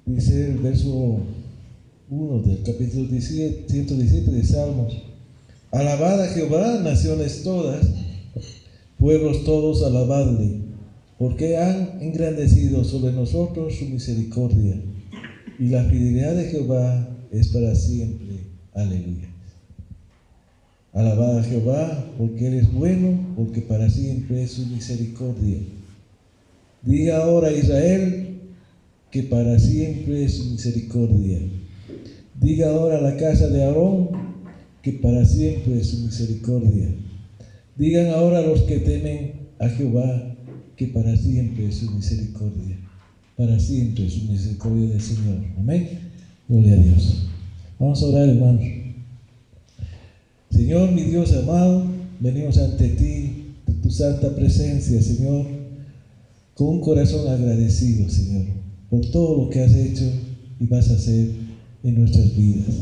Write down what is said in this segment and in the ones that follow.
Dice el verso 1 del capítulo 117 de Salmos: alabad a Jehová, naciones todas, pueblos todos, alabadle, porque han engrandecido sobre nosotros su misericordia, y la fidelidad de Jehová es para siempre. Aleluya. Alabad a Jehová, porque Él es bueno, porque para siempre es su misericordia. Diga ahora Israel, que para siempre es su misericordia. Diga ahora a la casa de Aarón, que para siempre es su misericordia. Digan ahora a los que temen a Jehová, que para siempre es su misericordia. Para siempre es su misericordia del Señor. Amén. Gloria a Dios. Vamos a orar, hermanos. Señor, mi Dios amado, venimos ante ti, tu santa presencia, Señor, con un corazón agradecido, Señor, por todo lo que has hecho y vas a hacer en nuestras vidas.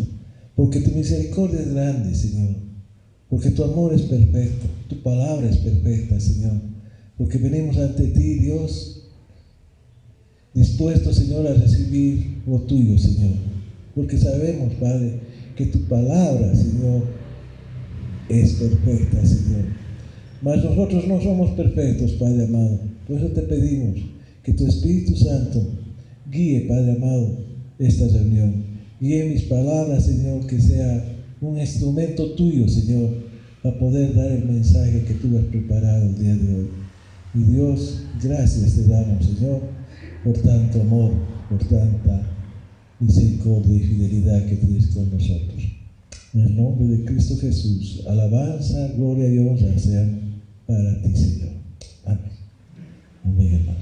Porque tu misericordia es grande, Señor. Porque tu amor es perfecto, tu palabra es perfecta, Señor. Porque venimos ante ti, Dios, dispuestos, Señor, a recibir lo tuyo, Señor. Porque sabemos, Padre, que tu palabra, Señor, es perfecta, Señor. Mas nosotros no somos perfectos, Padre amado. Por eso te pedimos que tu Espíritu Santo guíe, Padre amado, esta reunión. Guíe mis palabras, Señor, que sea un instrumento tuyo, Señor, para poder dar el mensaje que tú has preparado el día de hoy. Y Dios, gracias te damos, Señor, por tanto amor, por tanta misericordia y fidelidad que tienes con nosotros. En el nombre de Cristo Jesús, alabanza, gloria y honra sean para ti, Señor. Amén. Amén, hermano.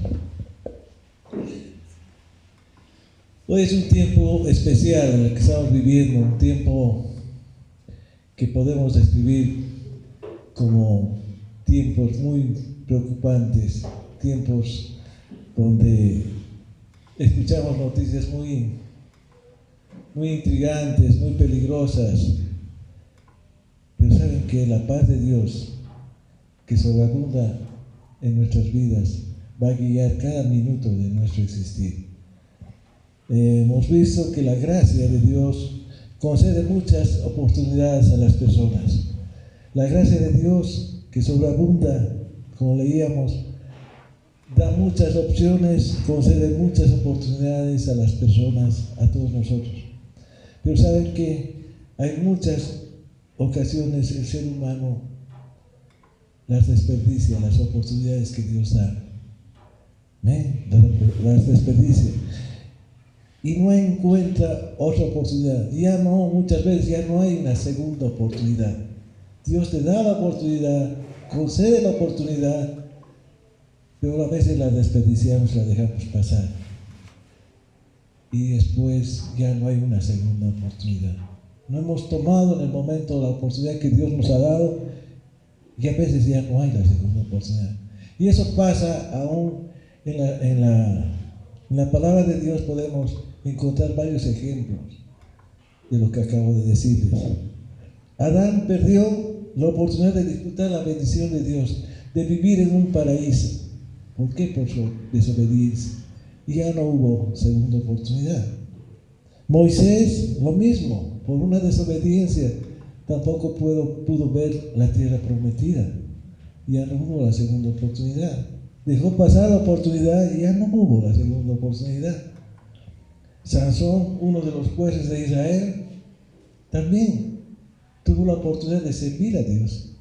Hoy es un tiempo especial en el que estamos viviendo, un tiempo que podemos describir como tiempos muy preocupantes, tiempos donde escuchamos noticias muy intrigantes, muy peligrosas. Pero saben que la paz de Dios, que sobreabunda en nuestras vidas, va a guiar cada minuto de nuestro existir. Hemos visto que la gracia de Dios concede muchas oportunidades a las personas. La gracia de Dios, que sobreabunda, como leíamos, da muchas opciones, concede muchas oportunidades a las personas, a todos nosotros. Pero saben que hay muchas ocasiones el ser humano las desperdicia, las oportunidades que Dios da. Las desperdicia. Y no encuentra otra oportunidad. Muchas veces ya no hay una segunda oportunidad. Dios te da la oportunidad, concede la oportunidad, pero a veces la desperdiciamos, la dejamos pasar. Y después ya no hay una segunda oportunidad. No hemos tomado en el momento la oportunidad que Dios nos ha dado y a veces ya no hay la segunda oportunidad. Y eso pasa aún en la palabra de Dios. Podemos encontrar varios ejemplos de lo que acabo de decirles. Adán perdió la oportunidad de disfrutar la bendición de Dios, de vivir en un paraíso. ¿Por qué? Por su desobediencia. Y ya no hubo segunda oportunidad. Moisés, lo mismo, por una desobediencia, tampoco pudo ver la tierra prometida. Ya no hubo la segunda oportunidad. Dejó pasar la oportunidad y ya no hubo la segunda oportunidad. Sansón, uno de los jueces de Israel, también tuvo la oportunidad de servir a Dios,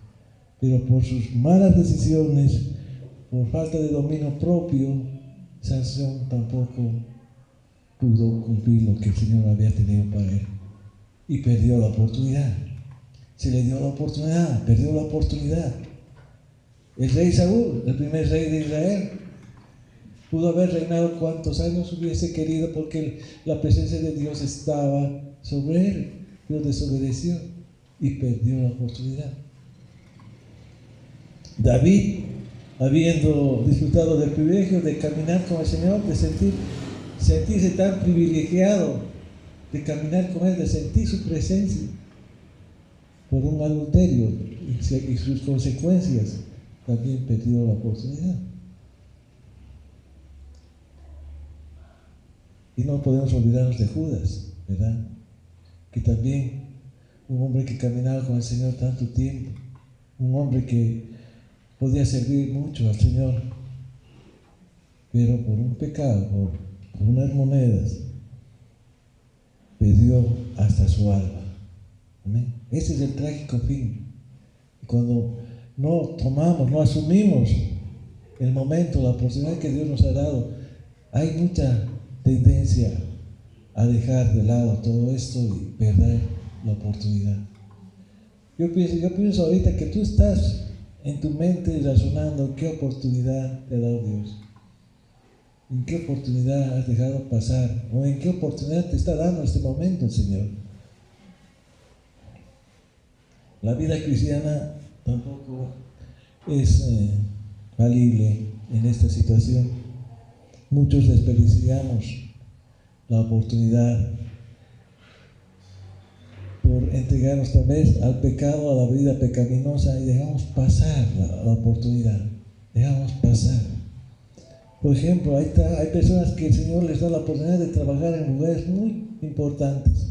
pero por sus malas decisiones, por falta de dominio propio, Sansón tampoco pudo cumplir lo que el Señor había tenido para él y perdió la oportunidad. Se le dio la oportunidad, perdió la oportunidad. El rey Saúl, el primer rey de Israel, pudo haber reinado cuantos años hubiese querido porque la presencia de Dios estaba sobre él, pero desobedeció y perdió la oportunidad. David, habiendo disfrutado del privilegio de caminar con el Señor, de sentirse tan privilegiado, de caminar con Él, de sentir su presencia, por un adulterio y sus consecuencias, también perdió la oportunidad. Y no podemos olvidarnos de Judas, ¿verdad? Que también un hombre que caminaba con el Señor tanto tiempo, un hombre que podía servir mucho al Señor, pero por un pecado, por unas monedas, perdió hasta su alma. ¿Amén? Ese es el trágico fin. Cuando no tomamos, no asumimos el momento, la oportunidad que Dios nos ha dado, hay mucha tendencia a dejar de lado todo esto y perder la oportunidad. Yo pienso ahorita que tú estás en tu mente razonando qué oportunidad te ha dado Dios, en qué oportunidad has dejado pasar, o en qué oportunidad te está dando en este momento el Señor. La vida cristiana tampoco es falible en esta situación. Muchos desperdiciamos la oportunidad por entregarnos tal vez al pecado, a la vida pecaminosa, y dejamos pasar la oportunidad, dejamos pasar. Por ejemplo, hay personas que el Señor les da la oportunidad de trabajar en lugares muy importantes.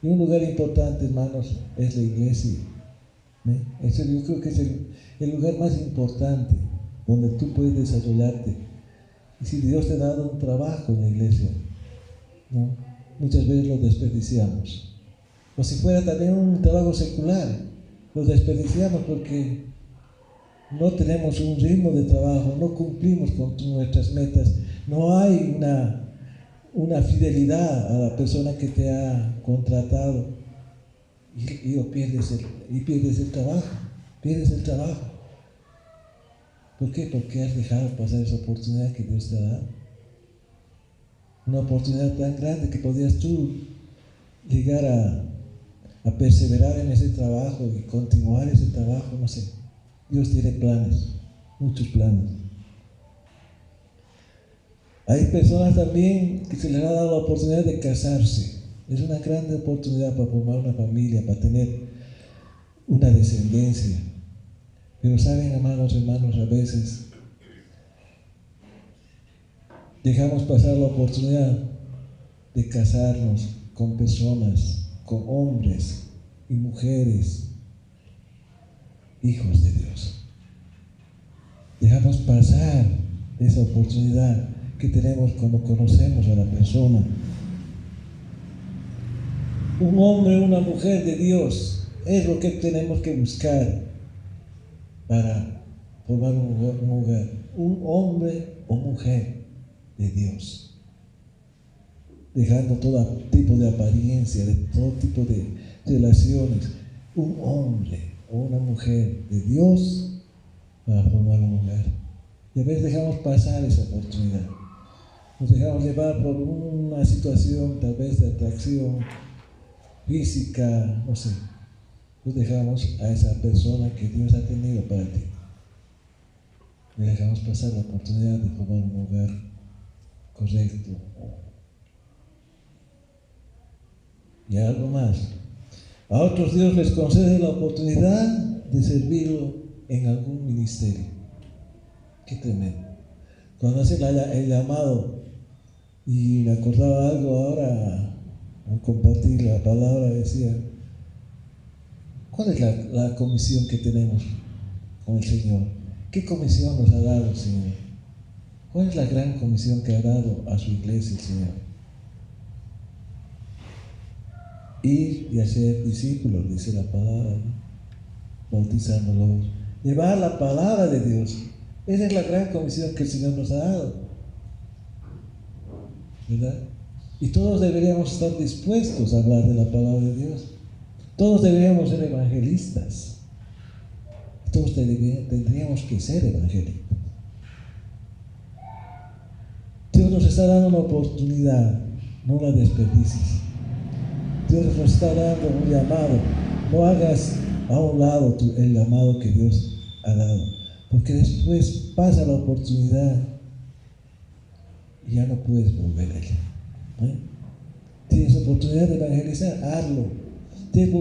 Y un lugar importante, hermanos, es la iglesia. Yo creo que es el lugar más importante donde tú puedes desarrollarte. Y si Dios te ha dado un trabajo en la iglesia, ¿no? Muchas veces lo desperdiciamos. O si fuera también un trabajo secular, lo desperdiciamos porque no tenemos un ritmo de trabajo, no cumplimos con nuestras metas, no hay una fidelidad a la persona que te ha contratado y pierdes el trabajo. ¿Por qué? Porque has dejado pasar esa oportunidad que Dios te ha dado. Una oportunidad tan grande que podías tú llegar a perseverar en ese trabajo y continuar ese trabajo, no sé. Dios tiene planes, muchos planes. Hay personas también que se les ha dado la oportunidad de casarse. Es una gran oportunidad para formar una familia, para tener una descendencia. Pero saben, amados hermanos, a veces dejamos pasar la oportunidad de casarnos con personas, con hombres y mujeres, hijos de Dios. Dejamos pasar esa oportunidad que tenemos cuando conocemos a la persona. Un hombre, una mujer de Dios es lo que tenemos que buscar para formar un hogar. Un hombre o mujer de Dios, dejando todo tipo de apariencia, de todo tipo de relaciones. Un hombre o una mujer de Dios para formar un hogar. Y a veces dejamos pasar esa oportunidad. Nos dejamos llevar por una situación tal vez de atracción física, no sé. Nos dejamos a esa persona que Dios ha tenido para ti. Le dejamos pasar la oportunidad de formar un hogar correcto. Y algo más. A otros Dios les concede la oportunidad de servirlo en algún ministerio. Qué tremendo. Cuando hacen el llamado, y me acordaba algo ahora al compartir la palabra, decía, ¿cuál es la comisión que tenemos con el Señor? ¿Qué comisión nos ha dado el Señor? ¿Cuál es la gran comisión que ha dado a su iglesia el Señor? Ir y hacer discípulos, dice la palabra, ¿no? Bautizándolos. Llevar la palabra de Dios. Esa es la gran comisión que el Señor nos ha dado, ¿verdad? Y todos deberíamos estar dispuestos a hablar de la palabra de Dios. Todos deberíamos ser evangelistas. Todos tendríamos que ser evangelistas. Dios nos está dando una oportunidad, no la desperdicies. Dios nos está dando un llamado. No hagas a un lado el llamado que Dios ha dado, porque después pasa la oportunidad y ya no puedes volver a ella. Tienes oportunidad de evangelizar, hazlo. Tienes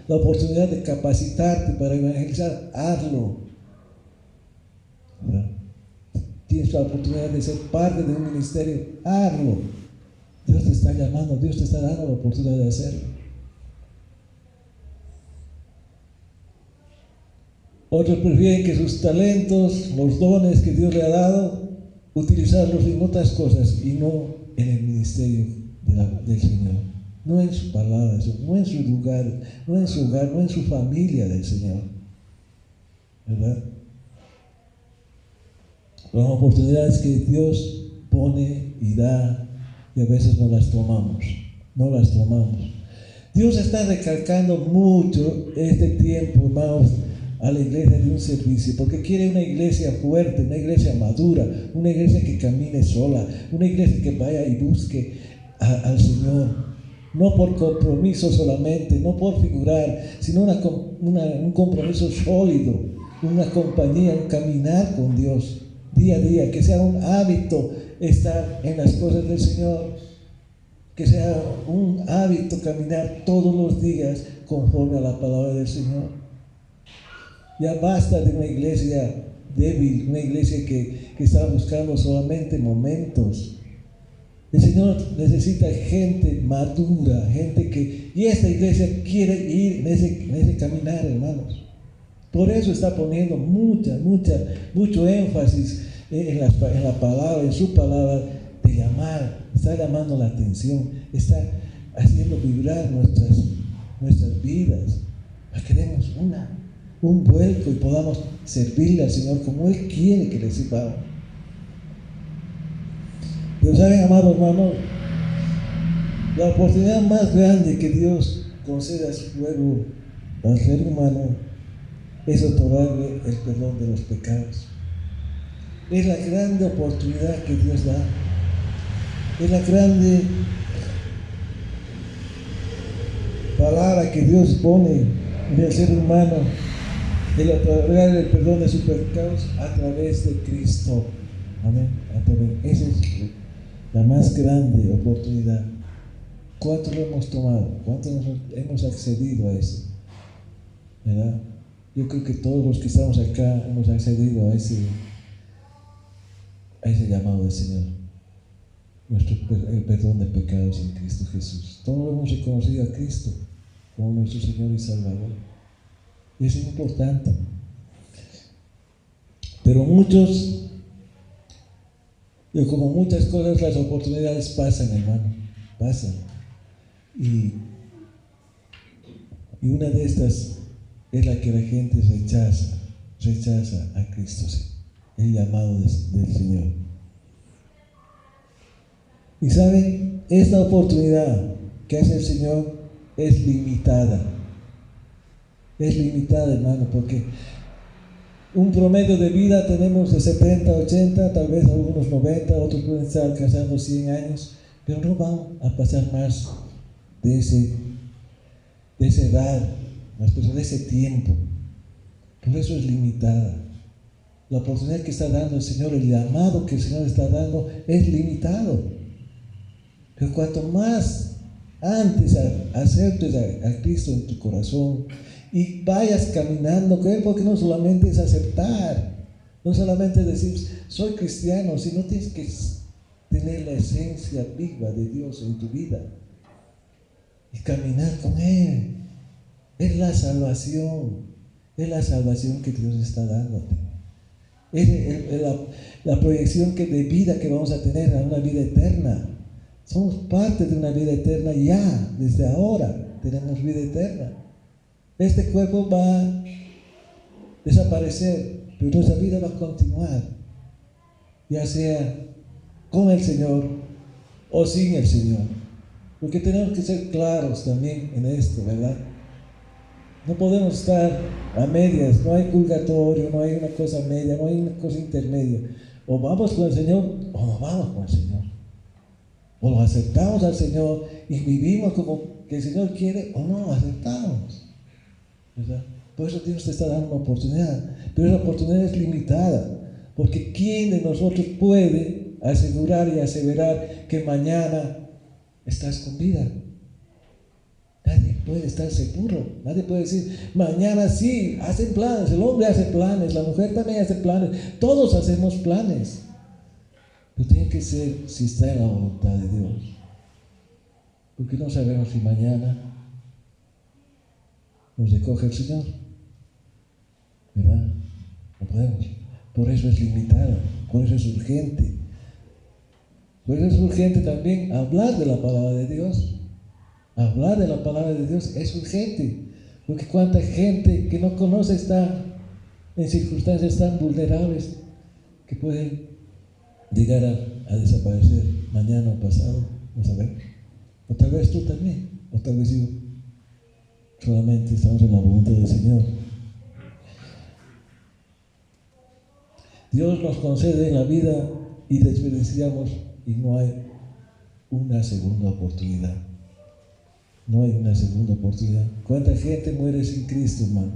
la oportunidad de capacitarte para evangelizar, hazlo. ¿No? tienes la oportunidad de ser parte de un ministerio, hazlo. Dios te está llamando, Dios te está dando la oportunidad de hacerlo. Otros prefieren que sus talentos, los dones que Dios le ha dado, utilizarlos en otras cosas y no en el ministerio del Señor. No en su palabra, no en su lugar, no en su hogar, no en su familia del Señor. ¿Verdad? Las oportunidades que Dios pone y da, y a veces no las tomamos. Dios está recalcando mucho este tiempo, hermanos, a la iglesia de un servicio, porque quiere una iglesia fuerte, una iglesia madura, una iglesia que camine sola, una iglesia que vaya y busque al Señor. No por compromiso solamente, no por figurar, sino un compromiso sólido, una compañía, un caminar con Dios día a día, que sea un hábito estar en las cosas del Señor, que sea un hábito caminar todos los días conforme a la palabra del Señor. Ya basta de una iglesia débil, una iglesia que está buscando solamente momentos. El Señor necesita gente madura, gente que... Y esta iglesia quiere ir en ese caminar, hermanos. Por eso está poniendo mucho énfasis en la palabra, en su palabra de llamar. Está llamando la atención, está haciendo vibrar nuestras vidas. Queremos un vuelco y podamos servirle al Señor como Él quiere que le sirvamos. Pero saben, amados hermanos, la oportunidad más grande que Dios concede a su pueblo, al ser humano, es otorgarle el perdón de los pecados. Es la grande oportunidad que Dios da. Es la grande palabra que Dios pone en el ser humano, el otorgar el perdón de sus pecados a través de Cristo. Amén. Esa es la más grande oportunidad. ¿Cuánto lo hemos tomado? ¿Cuánto hemos accedido a eso? ¿Verdad? Yo creo que todos los que estamos acá hemos accedido a ese llamado del Señor. El perdón de pecados en Cristo Jesús. Todos hemos reconocido a Cristo como nuestro Señor y Salvador. Y eso es importante. Pero como muchas cosas, las oportunidades pasan, hermano. Pasan. Y una de estas es la que la gente rechaza a Cristo, el llamado del Señor. Y saben, esta oportunidad que hace el Señor es limitada. Es limitada, hermano, porque un promedio de vida tenemos de 70, 80, tal vez algunos 90, otros pueden estar alcanzando 100 años, pero no van a pasar más de esa edad, de ese tiempo. Por eso es limitada. La oportunidad que está dando el Señor, el llamado que el Señor está dando, es limitado. Pero cuanto más antes aceptes a Cristo en tu corazón y vayas caminando con Él, porque no solamente es aceptar, no solamente decir soy cristiano, sino tienes que tener la esencia viva de Dios en tu vida y caminar con Él. Es la salvación que Dios está dándote. Es la proyección de vida que vamos a tener a una vida eterna. Somos parte de una vida eterna ya, desde ahora tenemos vida eterna. Este cuerpo va a desaparecer, pero nuestra vida va a continuar, ya sea con el Señor o sin el Señor. Porque tenemos que ser claros también en esto, ¿verdad? No podemos estar a medias, no hay purgatorio, no hay una cosa media, no hay una cosa intermedia. O vamos con el Señor o no vamos con el Señor. O lo aceptamos al Señor y vivimos como que el Señor quiere, o no lo aceptamos, ¿verdad? Por eso Dios te está dando una oportunidad, pero esa oportunidad es limitada, porque ¿quién de nosotros puede asegurar y aseverar que mañana estás con vida? Nadie puede estar seguro, nadie puede decir, mañana sí, hacen planes, el hombre hace planes, la mujer también hace planes, todos hacemos planes, Pero tiene que ser si está en la voluntad de Dios. Porque no sabemos si mañana nos recoge el Señor. ¿Verdad? No podemos. Por eso es limitado, por eso es urgente. Por eso es urgente también hablar de la palabra de Dios. Hablar de la palabra de Dios es urgente. Porque cuánta gente que no conoce está en circunstancias tan vulnerables que pueden llegar a desaparecer mañana o pasado, no sabemos. O tal vez tú también, o tal vez yo. Solamente estamos en la voluntad del Señor. Dios nos concede en la vida y desperdiciamos y no hay una segunda oportunidad. No hay una segunda oportunidad. ¿Cuánta gente muere sin Cristo, hermano?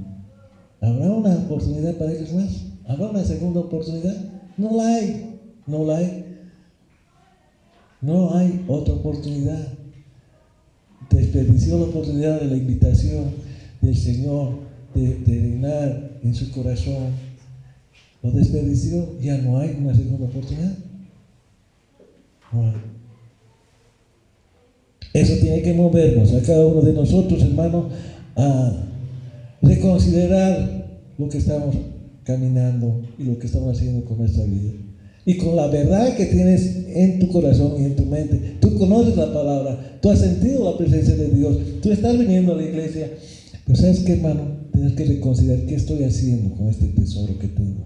¿Habrá una oportunidad para ellos más? ¿Habrá una segunda oportunidad? No la hay. No la hay. No hay otra oportunidad. Desperdició la oportunidad de la invitación del Señor de reinar en su corazón. Lo desperdició, ya no hay una segunda oportunidad. No hay. Eso tiene que movernos a cada uno de nosotros, hermano, a reconsiderar lo que estamos caminando y lo que estamos haciendo con nuestra vida. Y con la verdad que tienes en tu corazón y en tu mente. Tú conoces la palabra, tú has sentido la presencia de Dios, tú estás viniendo a la iglesia. Pero ¿sabes qué, hermano? Tienes que reconsiderar qué estoy haciendo con este tesoro que tengo.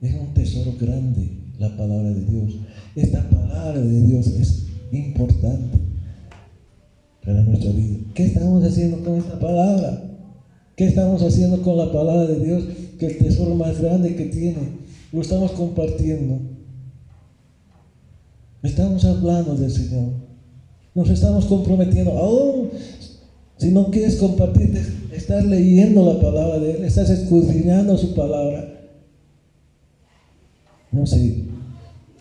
Es un tesoro grande, la palabra de Dios. Esta palabra de Dios es importante para nuestra vida. ¿Qué estamos haciendo con esta palabra? ¿Qué estamos haciendo con la palabra de Dios? Que el tesoro más grande que tiene, lo estamos compartiendo. Estamos hablando del Señor. Nos estamos comprometiendo. Aún si no quieres compartir, estás leyendo la palabra de Él, estás escudriñando su palabra. No sé,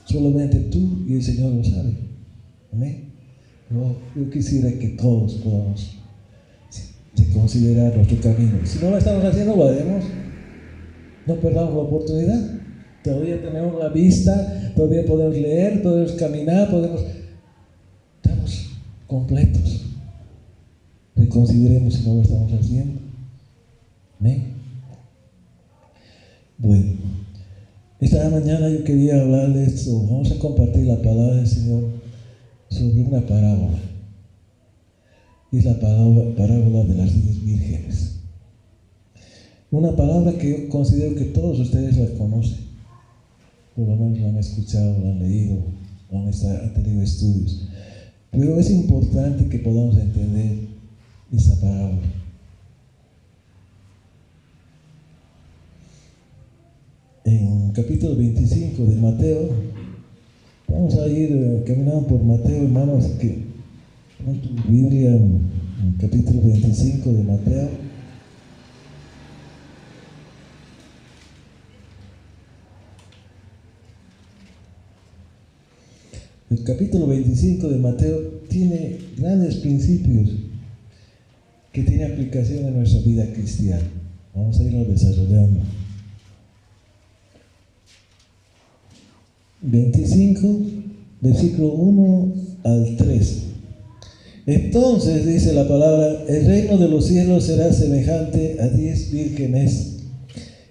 solamente tú y el Señor lo saben. Amén. Yo quisiera que todos podamos reconsiderar nuestro camino. Si no lo estamos haciendo, lo haremos. No perdamos la oportunidad. Todavía tenemos la vista, todavía podemos leer, podemos caminar, estamos completos. Reconsideremos si no lo estamos haciendo. Amén. Bueno, esta mañana yo quería hablar de esto. Vamos a compartir la palabra del Señor sobre una parábola. Y es la parábola de las 10 vírgenes. Una palabra que yo considero que todos ustedes la conocen. Por lo menos la han escuchado, la han leído, han tenido estudios. Pero es importante que podamos entender esta parábola. En capítulo 25 de Mateo, vamos a ir caminando por Mateo, hermanos, que pon tu Biblia en capítulo 25 de Mateo. El capítulo 25 de Mateo tiene grandes principios que tienen aplicación en nuestra vida cristiana. Vamos a irlo desarrollando. 25, versículo 1 al 3. Entonces, dice la palabra, el reino de los cielos será semejante a 10 vírgenes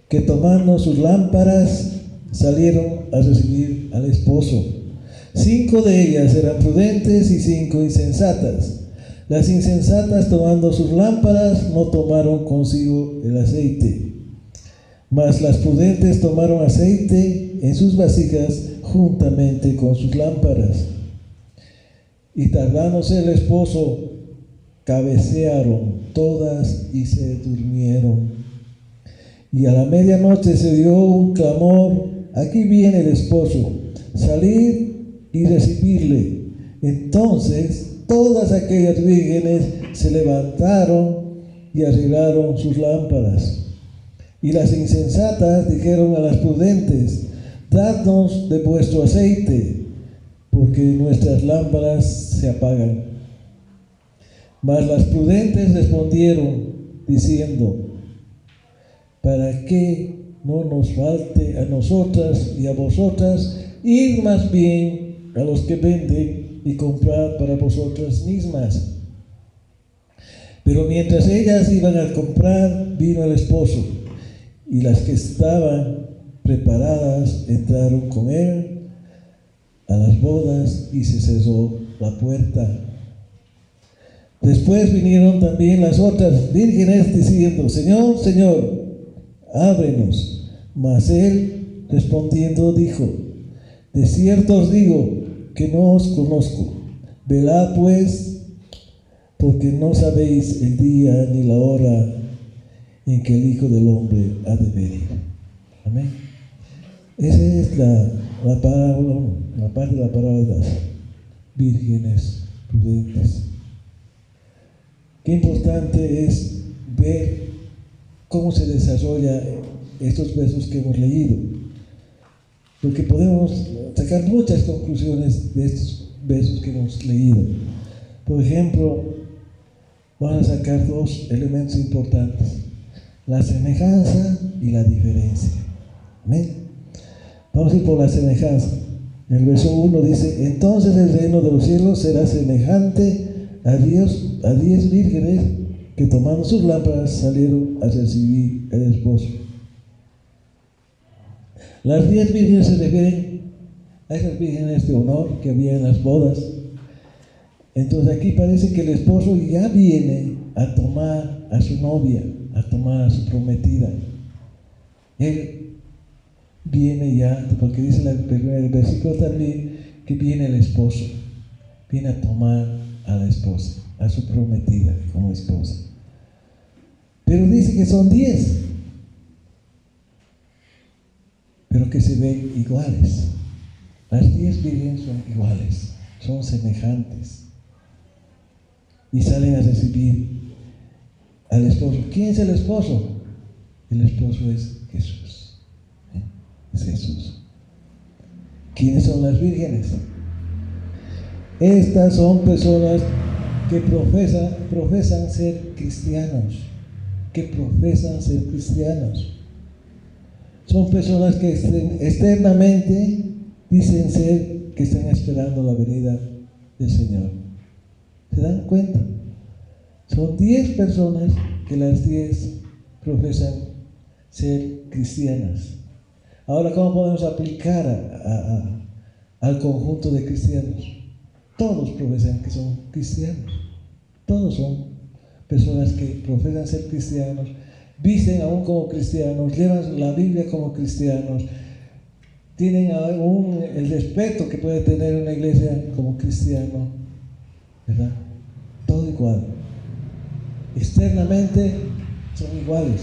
que tomando sus lámparas salieron a recibir al esposo. 5 de ellas eran prudentes y 5 insensatas. Las insensatas, tomando sus lámparas, no tomaron consigo el aceite. Mas las prudentes tomaron aceite en sus vasijas juntamente con sus lámparas. Y tardándose el esposo, cabecearon todas y se durmieron. Y a la medianoche se dio un clamor: aquí viene el esposo, salid y recibirle. Entonces todas aquellas vírgenes se levantaron y arreglaron sus lámparas. Y las insensatas dijeron a las prudentes: dadnos de vuestro aceite, porque nuestras lámparas se apagan. Mas las prudentes respondieron diciendo: para que no nos falte a nosotras y a vosotras id más bien a los que venden y comprad para vosotras mismas. Pero mientras ellas iban a comprar, vino el esposo, y las que estaban preparadas entraron con él a las bodas y se cerró la puerta. Después vinieron también las otras vírgenes diciendo: Señor, Señor, ábrenos. Mas él respondiendo dijo: de cierto os digo que no os conozco. Velad pues, porque no sabéis el día ni la hora en que el Hijo del Hombre ha de venir. Amén. Esa es la parábola, la parte de la parábola de las vírgenes prudentes. Qué importante es ver cómo se desarrolla estos versos que hemos leído, porque podemos sacar muchas conclusiones de estos versos que hemos leído. Por ejemplo, vamos a sacar dos elementos importantes: la semejanza y la diferencia. Amén. Vamos a ir por la semejanza. El verso 1 dice: entonces el reino de los cielos será semejante a 10 vírgenes que tomando sus lámparas salieron a recibir el esposo. Las 10 vírgenes se refieren a esas vírgenes de honor que había en las bodas. Entonces aquí parece que el esposo ya viene a tomar a su novia, a tomar a su prometida. Él viene ya, porque dice el versículo también que viene el esposo, viene a tomar a la esposa, a su prometida como esposa. Pero dice que son 10, pero que se ven iguales. Las 10 vírgenes son iguales, son semejantes y salen a recibir al esposo. ¿Quién es el esposo? El esposo es Jesús. Es Jesús. ¿Quiénes son las vírgenes? Estas son personas que profesan ser cristianos, Son personas que externamente dicen ser que están esperando la venida del Señor. ¿Se dan cuenta? Son 10 personas que las 10 profesan ser cristianas. Ahora, ¿cómo podemos aplicar al conjunto de cristianos? Todos profesan que son cristianos. Todos son personas que profesan ser cristianos, visten aún como cristianos, llevan la Biblia como cristianos, tienen aún el respeto que puede tener una iglesia como cristiano, ¿verdad? Todo igual. Externamente son iguales,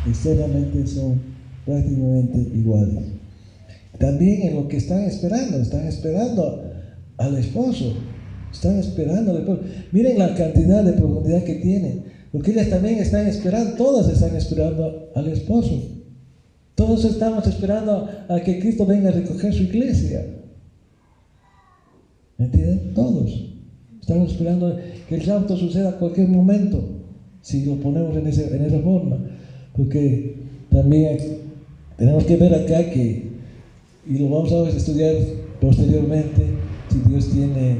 externamente son prácticamente iguales. También en lo que están esperando al esposo, están esperando al esposo. Miren la cantidad de profundidad que tienen, porque ellas también están esperando, todas están esperando al esposo. Todos estamos esperando a que Cristo venga a recoger su iglesia. ¿Me entienden? Todos estamos esperando que el rapto suceda a cualquier momento, si lo ponemos en esa forma, porque también tenemos que ver acá que, y lo vamos a estudiar posteriormente, si Dios tiene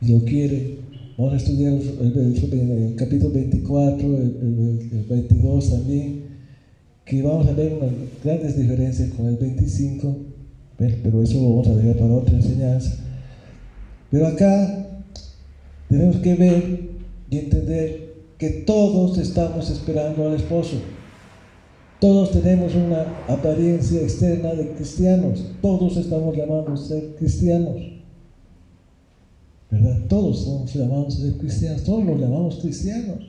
y lo quiere. Vamos a estudiar el capítulo 24, el 22 también, que vamos a ver unas grandes diferencias con el 25, pero eso lo vamos a dejar para otra enseñanza. Pero acá tenemos que ver y entender que todos estamos esperando al esposo. Todos tenemos una apariencia externa de cristianos. Todos estamos llamados a ser cristianos, ¿verdad? Todos estamos llamados a ser cristianos. Todos nos llamamos cristianos.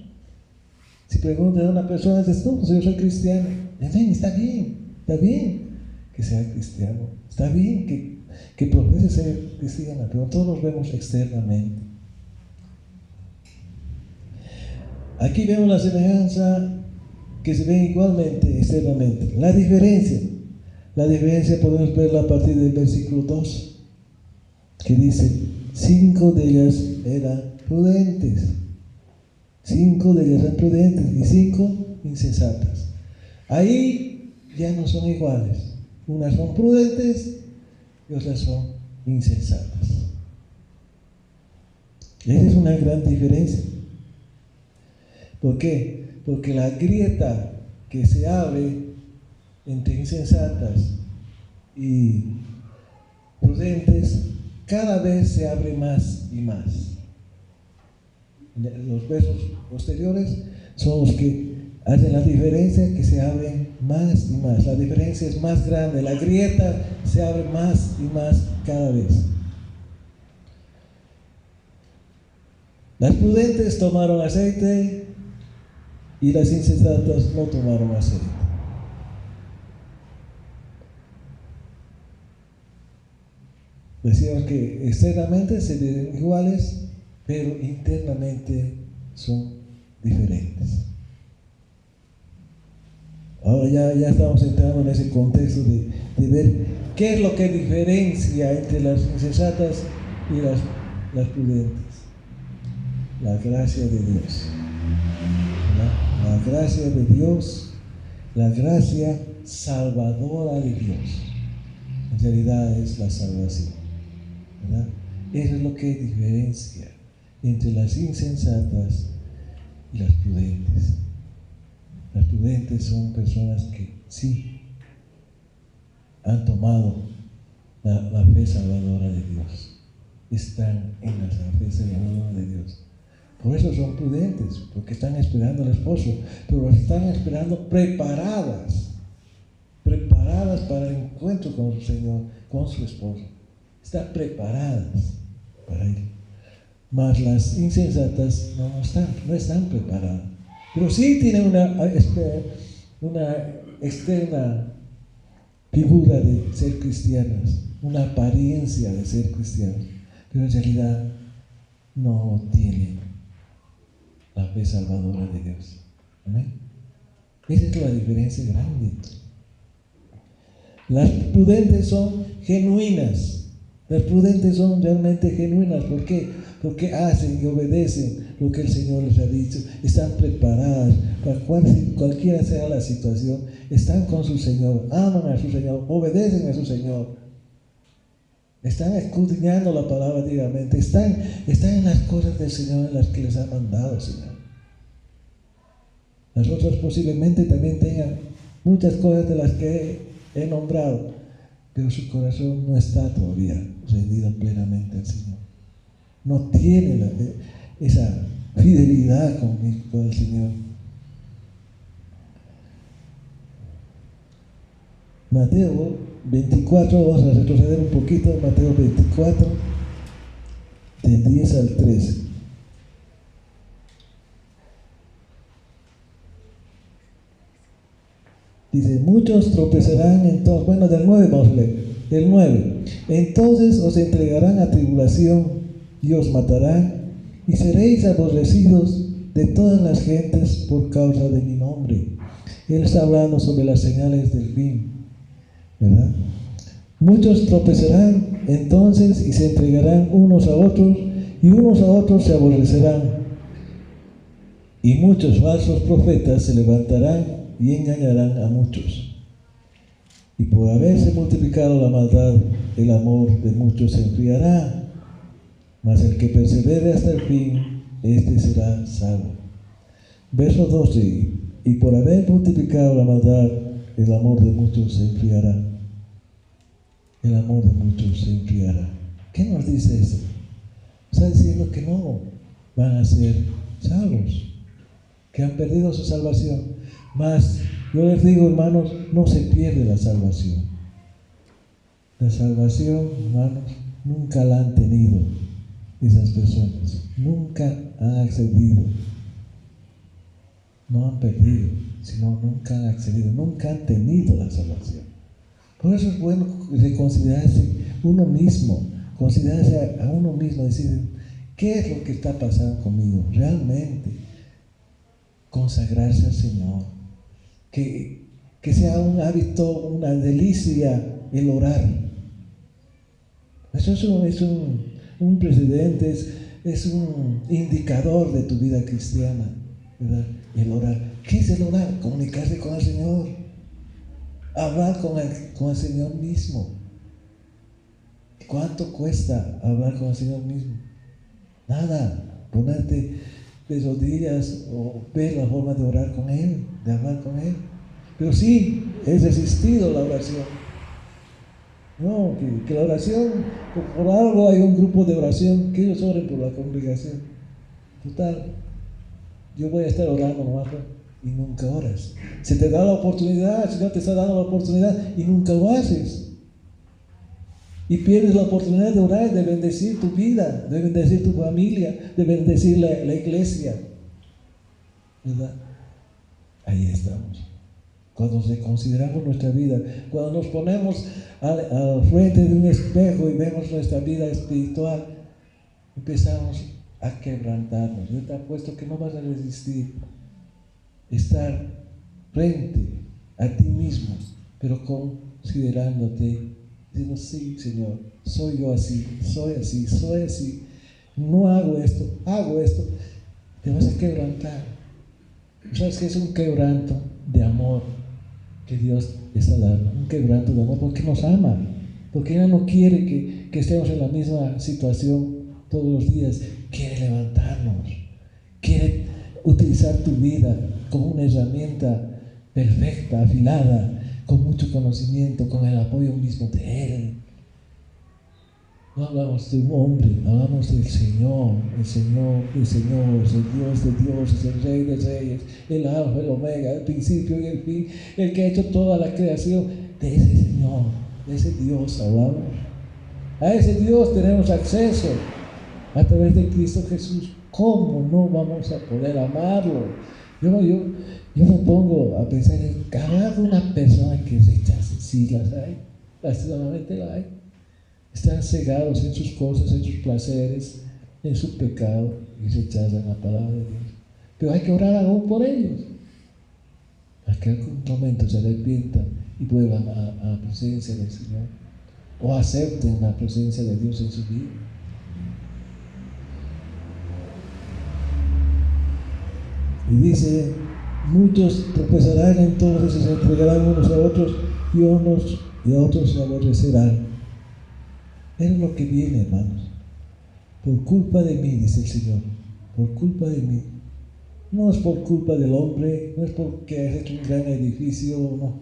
Si preguntan a una persona, dices: no, pues yo soy cristiano. Está bien que sea cristiano. Está bien que profese ser cristiana, pero todos nos vemos externamente. Aquí vemos la semejanza, que se ven igualmente externamente. La diferencia podemos verla a partir del versículo 2, que dice: 5 de ellas eran prudentes. 5 de ellas eran prudentes y 5 insensatas. Ahí ya no son iguales. Unas son prudentes y otras son insensatas. Esa es una gran diferencia. ¿Por qué? Porque la grieta que se abre entre insensatas y prudentes cada vez se abre más y más. Los versos posteriores son los que hacen la diferencia, que se abren más y más. La diferencia es más grande, la grieta se abre más y más cada vez. Las prudentes tomaron aceite y las insensatas no tomaron aceite. Decíamos que externamente se ven iguales, pero internamente son diferentes. Ahora ya estamos entrando en ese contexto de ver qué es lo que diferencia entre las insensatas y las prudentes. La gracia de Dios. La gracia de Dios, la gracia salvadora de Dios. En realidad es la salvación, ¿verdad? Eso es lo que diferencia entre las insensatas y las prudentes. Las prudentes son personas que sí han tomado la fe salvadora de Dios. Están en la fe salvadora de Dios. Por eso son prudentes, porque están esperando al esposo, pero están esperando preparadas para el encuentro con su Señor, con su esposo. Están preparadas para él. Mas las insensatas no están preparadas. Pero sí tienen una externa figura de ser cristianas, una apariencia de ser cristianos, pero en realidad no tienen la fe salvadora de Dios. ¿Amén? Esa es la diferencia grande. Las prudentes son genuinas. Las prudentes son realmente genuinas. ¿Por qué? Porque hacen y obedecen lo que el Señor les ha dicho. Están preparadas para cualquiera sea la situación. Están con su Señor, aman a su Señor, obedecen a su Señor. Están escudriñando la palabra diariamente. Están en las cosas del Señor, en las que les ha mandado el Señor. Las otras posiblemente también tengan muchas cosas de las que he nombrado, pero su corazón no está todavía rendido plenamente al Señor. No tiene esa fidelidad con el Señor. Mateo 24, vamos a retroceder un poquito, Mateo 24, del 10 al 13. Dice, muchos tropezarán entonces, bueno, del 9 vamos a leer, del 9. Entonces os entregarán a tribulación y os matarán, y seréis aborrecidos de todas las gentes por causa de mi nombre. Él está hablando sobre las señales del fin, ¿verdad? Muchos tropezarán entonces y se entregarán unos a otros, y unos a otros se aborrecerán. Y muchos falsos profetas se levantarán y engañarán a muchos. Y por haberse multiplicado la maldad, el amor de muchos se enfriará. Mas el que persevere hasta el fin, este será salvo. Verso 12. Y por haber multiplicado la maldad, el amor de muchos se enfriará. El amor de muchos se enfriará. ¿Qué nos dice eso? Está diciendo que no van a ser salvos, que han perdido su salvación. Mas yo les digo, hermanos, no se pierde la salvación. La salvación, hermanos, nunca la han tenido esas personas. Nunca han accedido. No han perdido, sino nunca han accedido. Nunca han tenido la salvación. Por eso es bueno reconsiderarse uno mismo. Considerarse a uno mismo. Decir, ¿qué es lo que está pasando conmigo? Realmente consagrarse al Señor. Que sea un hábito, una delicia el orar. Eso es un precedente, es un indicador de tu vida cristiana, ¿verdad? El orar. ¿Qué es el orar? Comunicarse con el Señor. hablar con el Señor mismo. ¿Cuánto cuesta hablar con el Señor mismo? Nada, ponerte de rodillas o ver la forma de orar con Él, de hablar con Él. Pero sí, he resistido la oración. No, que la oración, por algo hay un grupo de oración, que ellos oren por la congregación. Total, yo voy a estar orando nomás y nunca oras. Se te da la oportunidad, el Señor te está dando la oportunidad y nunca lo haces. Y pierdes la oportunidad de orar, de bendecir tu vida, de bendecir tu familia, de bendecir la iglesia. ¿Verdad? Ahí estamos. Cuando reconsideramos nuestra vida, cuando nos ponemos al frente de un espejo y vemos nuestra vida espiritual, empezamos a quebrantarnos. Yo te apuesto que no vas a resistir estar frente a ti mismo, pero considerándote, diciendo: sí, Señor, soy yo así, soy así, soy así, no hago esto, hago esto. Te vas a quebrantar. ¿Sabes qué es un quebranto de amor que Dios está dando? Un quebranto de amor porque nos ama, porque Él no quiere que estemos en la misma situación todos los días. Quiere levantarnos, quiere utilizar tu vida como una herramienta perfecta, afilada, con mucho conocimiento, con el apoyo mismo de Él. No hablamos de un hombre, hablamos del Señor, el Señor de señores, el Dios de dioses, el Rey de reyes, el Alfa, el Omega, el principio y el fin, el que ha hecho toda la creación. De ese Señor, de ese Dios hablamos. A ese Dios tenemos acceso a través de Cristo Jesús. ¿Cómo no vamos a poder amarlo? Yo me pongo a pensar en cada una persona que rechace. Sí, las hay, lastimosamente las hay. Están cegados en sus cosas, en sus placeres, en su pecado y rechazan la palabra de Dios. Pero hay que orar aún por ellos, a que en algún momento se arrepientan y vuelvan a la presencia del Señor, o acepten la presencia de Dios en su vida. Y dice: muchos tropezarán entonces y se entregarán unos a otros y a otros se aborrecerán. Es lo que viene, hermanos. Por culpa de mí, dice el Señor, por culpa de mí. No es por culpa del hombre, no es porque has hecho un gran edificio, no,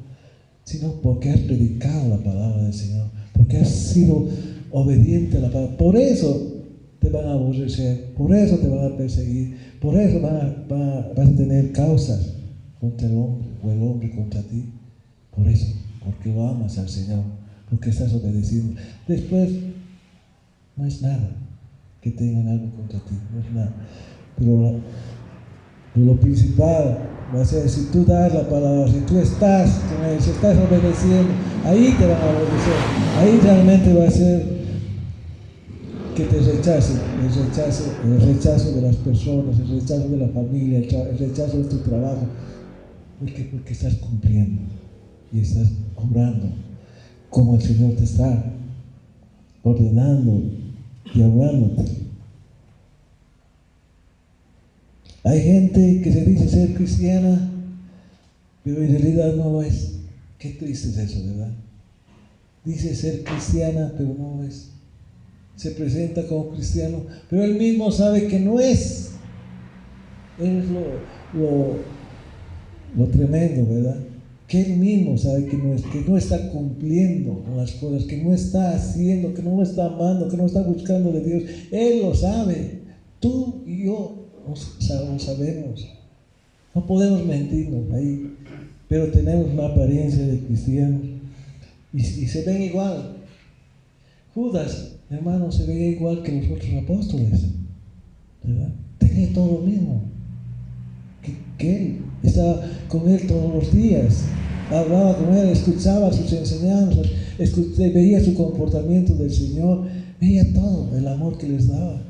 sino porque has predicado la palabra del Señor, porque has sido obediente a la palabra. Por eso te van a aborrecer, por eso te van a perseguir, por eso vas a tener causas contra el hombre o el hombre contra ti. Por eso, porque lo amas al Señor, porque estás obedeciendo. Después, no es nada que tengan algo contra ti, no es nada. Pero lo principal va a ser, si tú das la palabra, si tú estás con Él, si estás obedeciendo, ahí te van a obedecer. Ahí realmente va a ser que te rechacen, el rechazo de las personas, el rechazo de la familia, el rechazo de tu trabajo. Porque estás cumpliendo y estás obrando como el Señor te está ordenando y hablándote. Hay gente que se dice ser cristiana, pero en realidad no lo es. Qué triste es eso, ¿verdad? Dice ser cristiana, pero no lo es. Se presenta como cristiano, pero él mismo sabe que no es. Es lo tremendo, ¿verdad? Que él mismo sabe que no es, que no está cumpliendo con las cosas, que no está haciendo, que no está amando, que no está buscando de Dios. Él lo sabe. Tú y yo lo sabemos. No podemos mentirnos ahí, pero tenemos una apariencia de cristianos y se ven igual. Judas, hermano, se veía igual que los otros apóstoles, ¿verdad? Tenía todo lo mismo. Que él estaba con él todos los días, hablaba con él, escuchaba sus enseñanzas, veía su comportamiento del Señor, veía todo, el amor que les daba.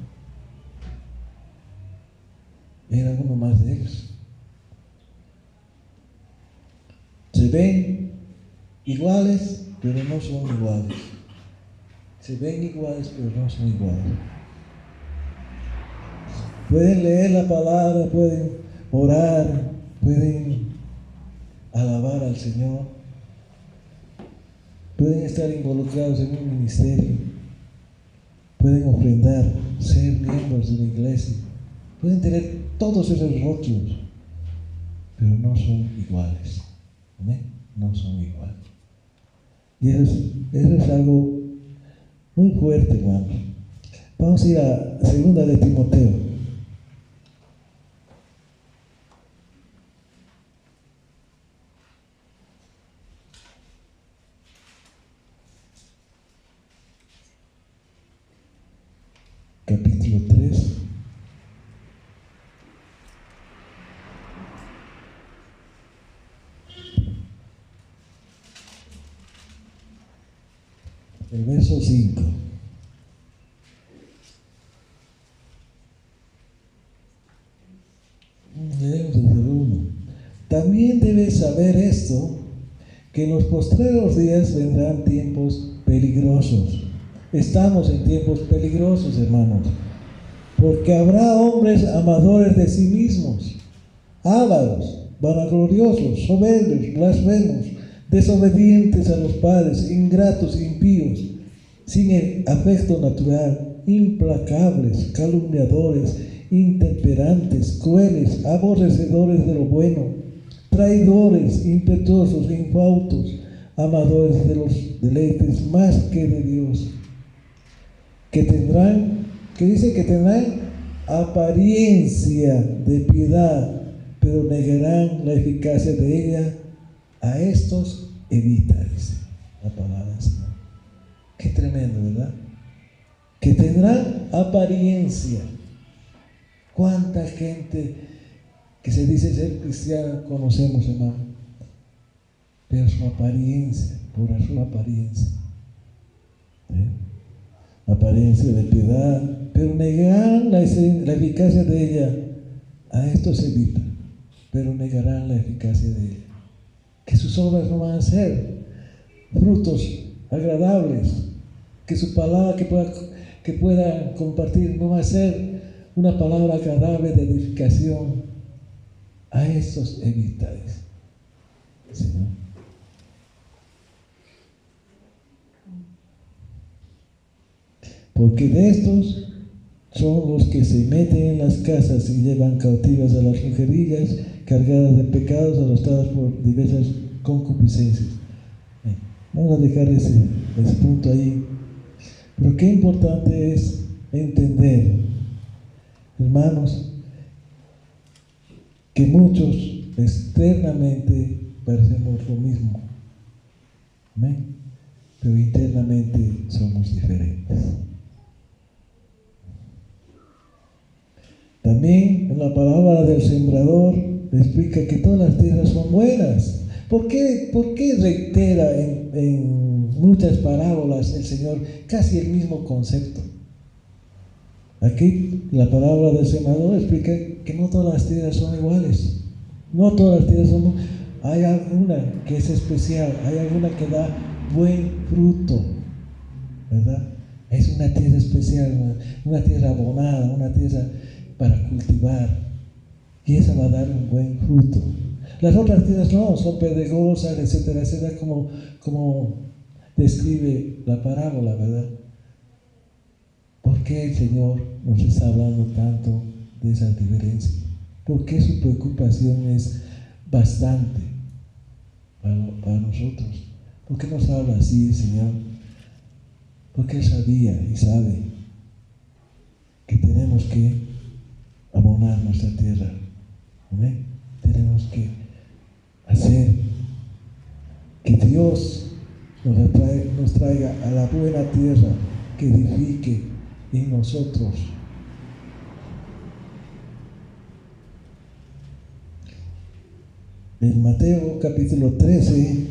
Era uno más de ellos. Se ven iguales, pero no son iguales. Se ven iguales, pero no son iguales. Pueden leer la palabra, pueden orar, pueden alabar al Señor, pueden estar involucrados en un ministerio, pueden ofrendar, ser miembros de la iglesia, pueden tener todos esos rótulos, pero no son iguales. ¿Amén? No son iguales. Y eso es algo muy fuerte, hermano. Vamos a ir a 2 de Timoteo. Capítulo 3. El verso 5. Leemos desde el 1. También debes saber esto, que en los postreros días vendrán tiempos peligrosos. Estamos en tiempos peligrosos, hermanos, porque habrá hombres amadores de sí mismos, ávaros, vanagloriosos, soberbios, blasfemos, desobedientes a los padres, ingratos, impíos, sin el afecto natural, implacables, calumniadores, intemperantes, crueles, aborrecedores de lo bueno, traidores, impetuosos, infautos, amadores de los deleites más que de Dios, que dice que tendrán apariencia de piedad, pero negarán la eficacia de ella. A estos evita, dice la palabra del Señor. Qué tremendo, ¿verdad? Que tendrán apariencia. ¿Cuánta gente que se dice ser cristiana conocemos, hermano? Pero su apariencia, por su apariencia. Apariencia de piedad, pero negarán la eficacia de ella. A esto se evita, pero negarán la eficacia de ella. Que sus obras no van a ser frutos agradables, que su palabra que pueda compartir no va a ser una palabra agradable de edificación. A estos evitáis, Señor. Porque de estos son los que se meten en las casas y llevan cautivas a las mujerillas, cargadas de pecados, arrastradas por diversas concupiscencias. Vamos a dejar ese punto ahí. Pero qué importante es entender, hermanos, que muchos externamente parecemos lo mismo. ¿Amén? Pero internamente somos diferentes. También en la parábola del sembrador explica que todas las tierras son buenas. ¿Por qué reitera en muchas parábolas el Señor casi el mismo concepto? Aquí la parábola del sembrador explica que no todas las tierras son iguales. No todas las tierras son. Hay alguna que es especial, hay alguna que da buen fruto, ¿verdad? Es una tierra especial, una tierra abonada, una tierra para cultivar, y esa va a dar un buen fruto. Las otras tierras no, son pedregosas, etcétera, etcétera, como describe la parábola, ¿verdad? ¿Por qué el Señor nos está hablando tanto de esa diferencia? ¿Por qué su preocupación es bastante para nosotros? ¿Por qué nos habla así el Señor? Porque Él sabía y sabe que tenemos que abonar nuestra tierra. ¿Amén? Tenemos que hacer que Dios nos traiga a la buena tierra que edifique en nosotros. En Mateo capítulo 13,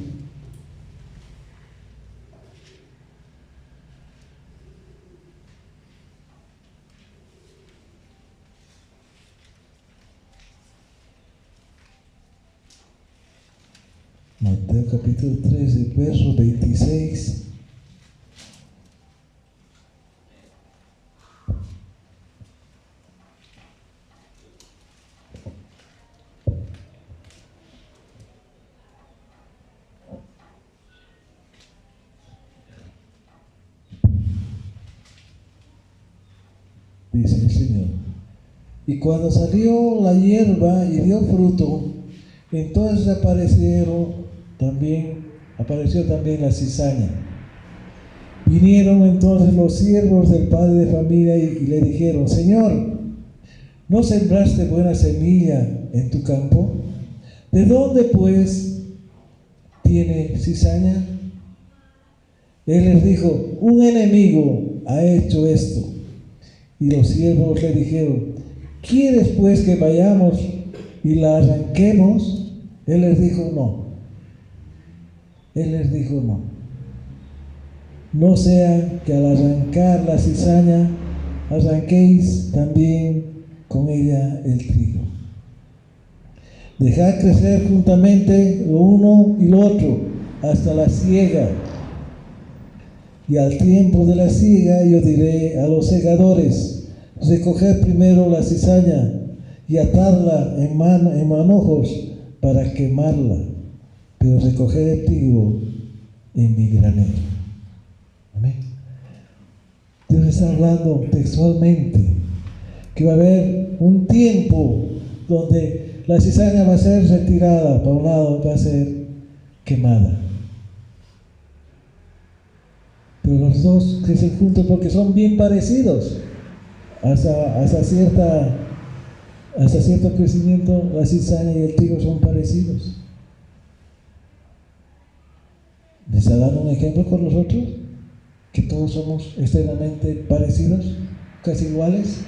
Mateo capítulo 13, verso 26. Y cuando salió la hierba y dio fruto, entonces apareció también la cizaña. Vinieron entonces los siervos del padre de familia y le dijeron: Señor, ¿no sembraste buena semilla en tu campo? ¿De dónde pues tiene cizaña? Él les dijo: un enemigo ha hecho esto. Y los siervos le dijeron: ¿quieres pues que vayamos y la arranquemos? Él les dijo: no. No sea que al arrancar la cizaña, arranquéis también con ella el trigo. Dejad crecer juntamente lo uno y lo otro hasta la siega. Y al tiempo de la siega yo diré a los segadores: recoged primero la cizaña y atadla en manojos para quemarla, pero recoged el trigo en mi granero. Amén. Dios está hablando textualmente que va a haber un tiempo donde la cizaña va a ser retirada para un lado, va a ser quemada. Pero los dos crecen juntos porque son bien parecidos. Hasta cierto crecimiento, la cizaña y el trigo son parecidos. ¿Me está dando un ejemplo con los otros? Que todos somos externamente parecidos, casi iguales.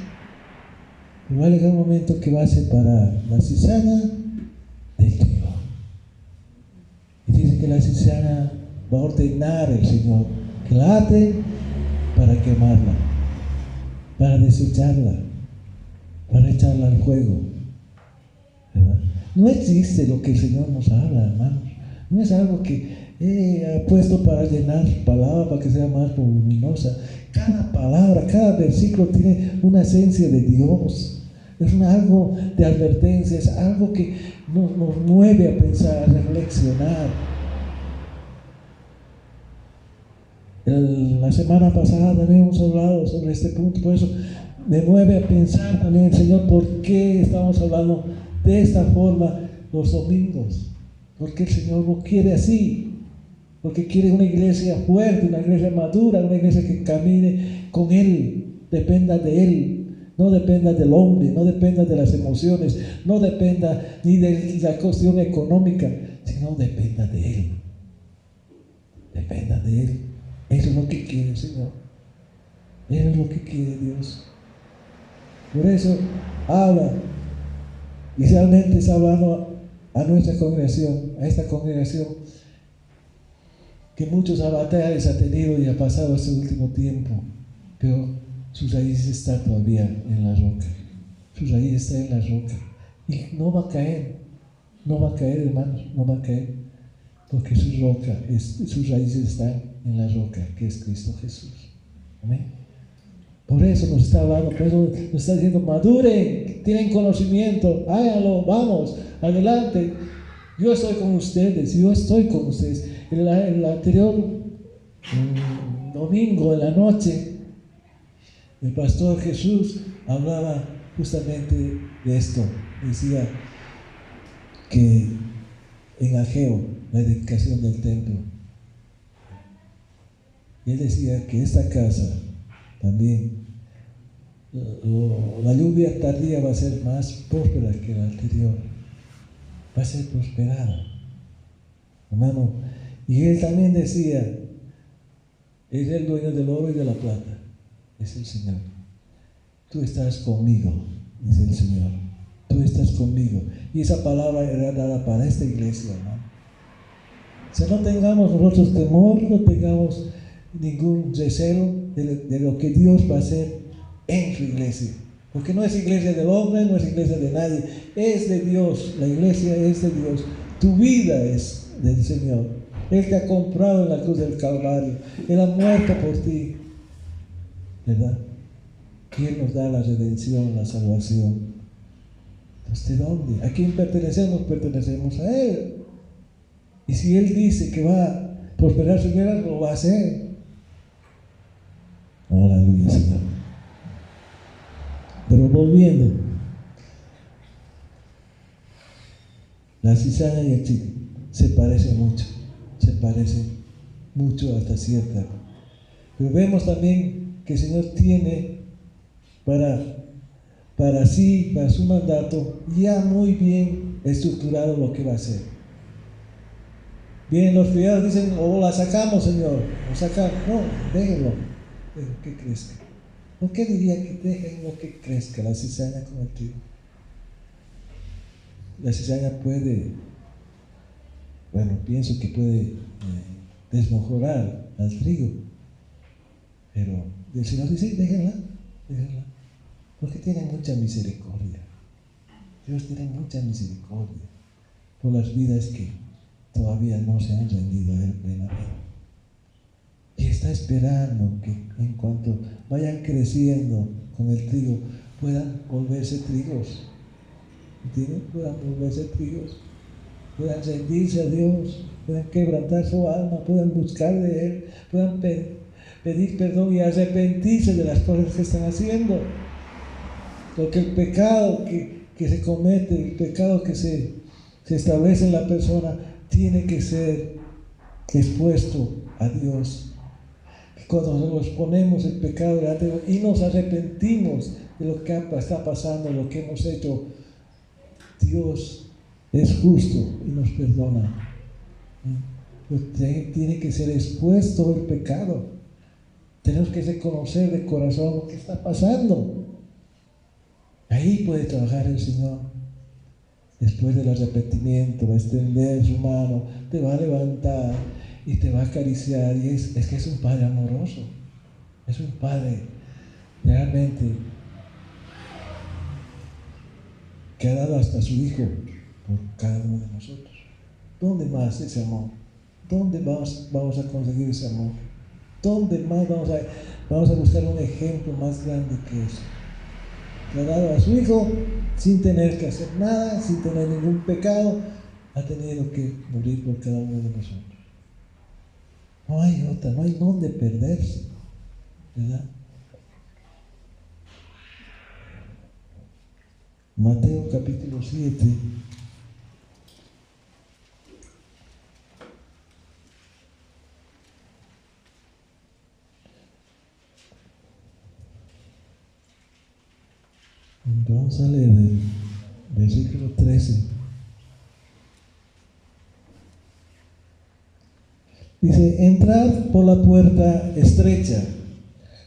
Igual llega un momento que va a separar la cizaña del trigo. Y dice que la cizaña va a ordenar el Señor que la ate para quemarla, para desecharla, para echarla al fuego, ¿verdad? No existe lo que el Señor nos habla, hermanos. No es algo que ha puesto para llenar su palabra, para que sea más voluminosa. Cada palabra, cada versículo tiene una esencia de Dios. Es algo de advertencia, es algo que nos mueve a pensar, a reflexionar. La semana pasada también hemos hablado sobre este punto, por eso me mueve a pensar también el Señor por qué estamos hablando de esta forma los domingos. Porque el Señor lo quiere así, porque quiere una iglesia fuerte, una iglesia madura, una iglesia que camine con Él, dependa de Él, no dependa del hombre, no dependa de las emociones, no dependa ni de la cuestión económica, sino dependa de Él. Dependa de Él. Eso es lo que quiere el Señor. Eso es lo que quiere Dios. Por eso habla, y realmente está hablando a nuestra congregación, a esta congregación que muchos avatares ha tenido y ha pasado este último tiempo, pero sus raíces están todavía en la roca. Su raíz está en la roca y no va a caer, hermanos, no va a caer, porque sus raíces están en la roca, que es Cristo Jesús. Amén. Por eso nos está hablando, por eso nos está diciendo: maduren, tienen conocimiento, háganlo, vamos, adelante. Yo estoy con ustedes. El anterior domingo en la noche, el pastor Jesús hablaba justamente de esto. Decía que en Ageo, la edificación del templo, él decía que esta casa también, la lluvia tardía va a ser más próspera que la anterior, va a ser prosperada, hermano. Y él también decía: es el dueño del oro y de la plata, es el Señor. Tú estás conmigo, dice el Señor, tú estás conmigo. Y esa palabra era dada para esta iglesia, hermano. O sea, no tengamos nosotros temor, no tengamos ningún recelo de lo que Dios va a hacer en su iglesia, porque no es iglesia del hombre, no es iglesia de nadie, es de Dios. La iglesia es de Dios, tu vida es del Señor. Él te ha comprado en la cruz del Calvario, Él ha muerto por ti, ¿verdad? Y Él nos da la redención, la salvación. Entonces, ¿de dónde? ¿A quién pertenecemos? Pertenecemos a Él. Y si Él dice que va a prosperar su vida, lo va a hacer. Aleluya, Señor. Pero volviendo, La cizaña y el trigo se parecen mucho hasta cierta. Pero vemos también que el Señor tiene para sí, para su mandato, ya muy bien estructurado lo que va a hacer. Bien, los criados dicen, la sacamos, Señor, o sacamos. No, déjenlo, que crezca. ¿Por qué diría que dejen lo que crezca la cizaña con el trigo? La cizaña pienso que puede desmejorar al trigo, pero el Señor dice, déjenla, porque tiene mucha misericordia. Dios tiene mucha misericordia por las vidas que todavía no se han rendido a Él plenamente. Y está esperando que en cuanto vayan creciendo con el trigo, puedan volverse trigos. ¿Entienden? Puedan volverse trigos, puedan rendirse a Dios, puedan quebrantar su alma, puedan buscar de Él, puedan pedir perdón y arrepentirse de las cosas que están haciendo. Porque el pecado que se comete, el pecado que se establece en la persona, tiene que ser expuesto a Dios. Cuando nos ponemos el pecado delante de Dios y nos arrepentimos de lo que está pasando, lo que hemos hecho, Dios es justo y nos perdona. Tiene que ser expuesto el pecado. Tenemos que reconocer de corazón lo que está pasando. Ahí puede trabajar el Señor. Después del arrepentimiento, va a extender su mano, te va a levantar y te va a acariciar. Y es que es un Padre amoroso. Es un Padre realmente que ha dado hasta su Hijo por cada uno de nosotros. ¿Dónde más ese amor? ¿Dónde más vamos a conseguir ese amor? ¿Dónde más vamos a buscar un ejemplo más grande que eso? Que ha dado a su Hijo sin tener que hacer nada, sin tener ningún pecado, ha tenido que morir por cada uno de nosotros. No hay otra, no hay dónde perderse, ¿verdad? Mateo capítulo 7. Vamos a leer el versículo 13. Dice, entrad por la puerta estrecha,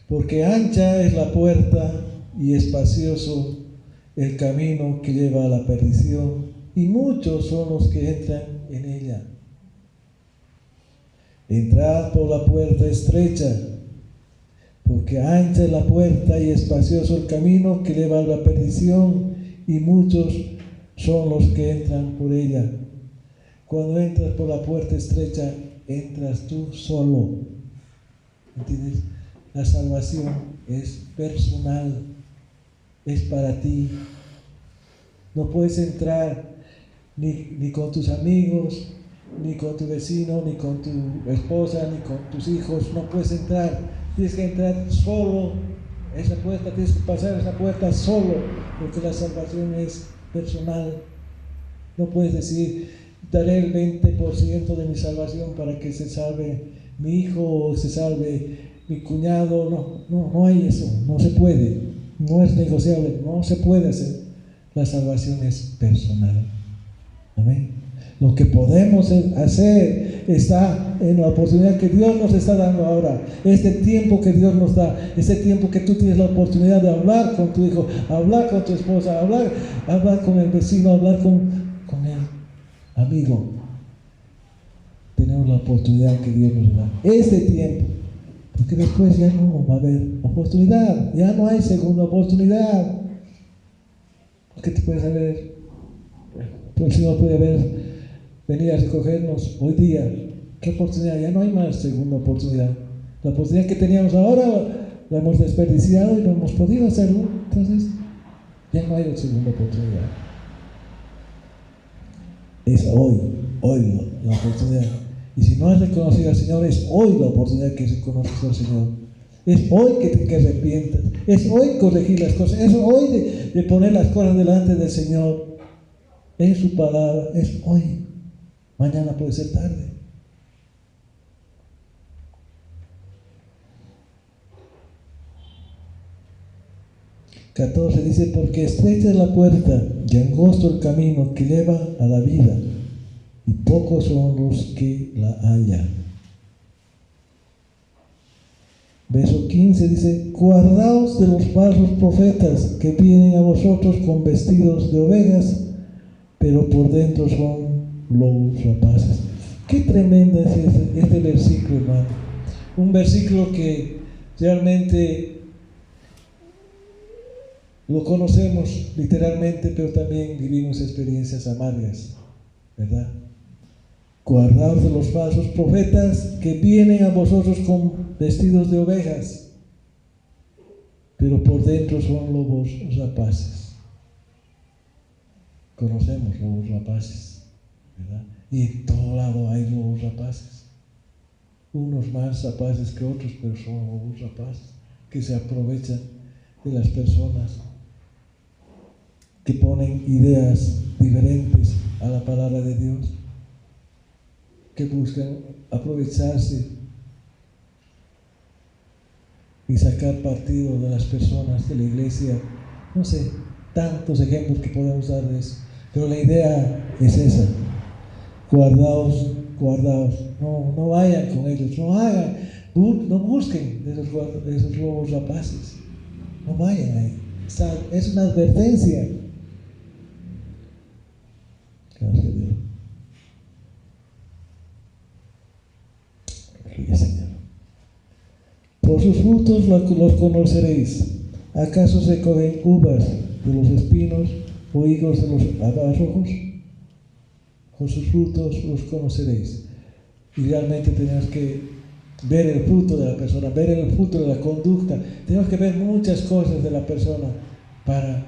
porque ancha es la puerta y espacioso el camino que lleva a la perdición, y muchos son los que entran en ella. Entrad por la puerta estrecha, porque ancha es la puerta y espacioso el camino que lleva a la perdición, y muchos son los que entran por ella. Cuando entras por la puerta estrecha, entras tú solo. ¿Entiendes? La salvación es personal, es para ti. No puedes entrar ni con tus amigos, ni con tu vecino, ni con tu esposa, ni con tus hijos. No puedes entrar. Tienes que entrar solo. Esa puerta, tienes que pasar esa puerta solo, porque la salvación es personal. No puedes decir, daré el 20% de mi salvación para que se salve mi hijo o se salve mi cuñado. No hay eso, no se puede, no es negociable, no se puede hacer. La salvación es personal. Amén. Lo que podemos hacer está en la oportunidad que Dios nos está dando ahora. Este tiempo que Dios nos da, este tiempo que tú tienes la oportunidad de hablar con tu hijo, hablar con tu esposa, hablar con el vecino, hablar con el amigo. Tenemos la oportunidad que Dios nos da. Este tiempo, porque después ya no va a haber oportunidad, ya no hay segunda oportunidad. Porque te puedes saber, el Señor puede venir a recogernos hoy día. ¿Qué oportunidad? Ya no hay más segunda oportunidad. La oportunidad que teníamos ahora la hemos desperdiciado y no hemos podido hacerlo. Entonces, ya no hay segunda oportunidad. Es hoy la oportunidad. Y si no has reconocido al Señor, es hoy la oportunidad que reconoces al Señor. Es hoy que te arrepientas. Es hoy corregir las cosas. Es hoy de poner las cosas delante del Señor. en su palabra es hoy. Mañana puede ser tarde. (14) dice, porque estrecha es la puerta y angosto el camino que lleva a la vida, y pocos son los que la hallan. Verso 15 dice, guardaos de los falsos profetas que vienen a vosotros con vestidos de ovejas, pero por dentro son lobos rapaces. Qué tremendo es este versículo, hermano. Un versículo que realmente lo conocemos literalmente, pero también vivimos experiencias amargas, ¿verdad? Guardaos de los falsos profetas que vienen a vosotros con vestidos de ovejas, pero por dentro son lobos rapaces. Conocemos lobos rapaces, ¿verdad? Y en todo lado hay lobos rapaces. Unos más rapaces que otros, pero son lobos rapaces que se aprovechan de las personas, que ponen ideas diferentes a la palabra de Dios, que buscan aprovecharse y sacar partido de las personas de la iglesia. No sé, tantos ejemplos que podemos dar de eso, pero la idea es esa: guardaos, no vayan con ellos, no busquen esos lobos rapaces, no vayan ahí. Es una advertencia. Gracias a Dios. Gloria al Señor. Por sus frutos los conoceréis. ¿Acaso se cogen uvas de los espinos o higos de los abrojos? Por sus frutos los conoceréis. Y realmente tenemos que ver el fruto de la persona, ver el fruto de la conducta. Tenemos que ver muchas cosas de la persona para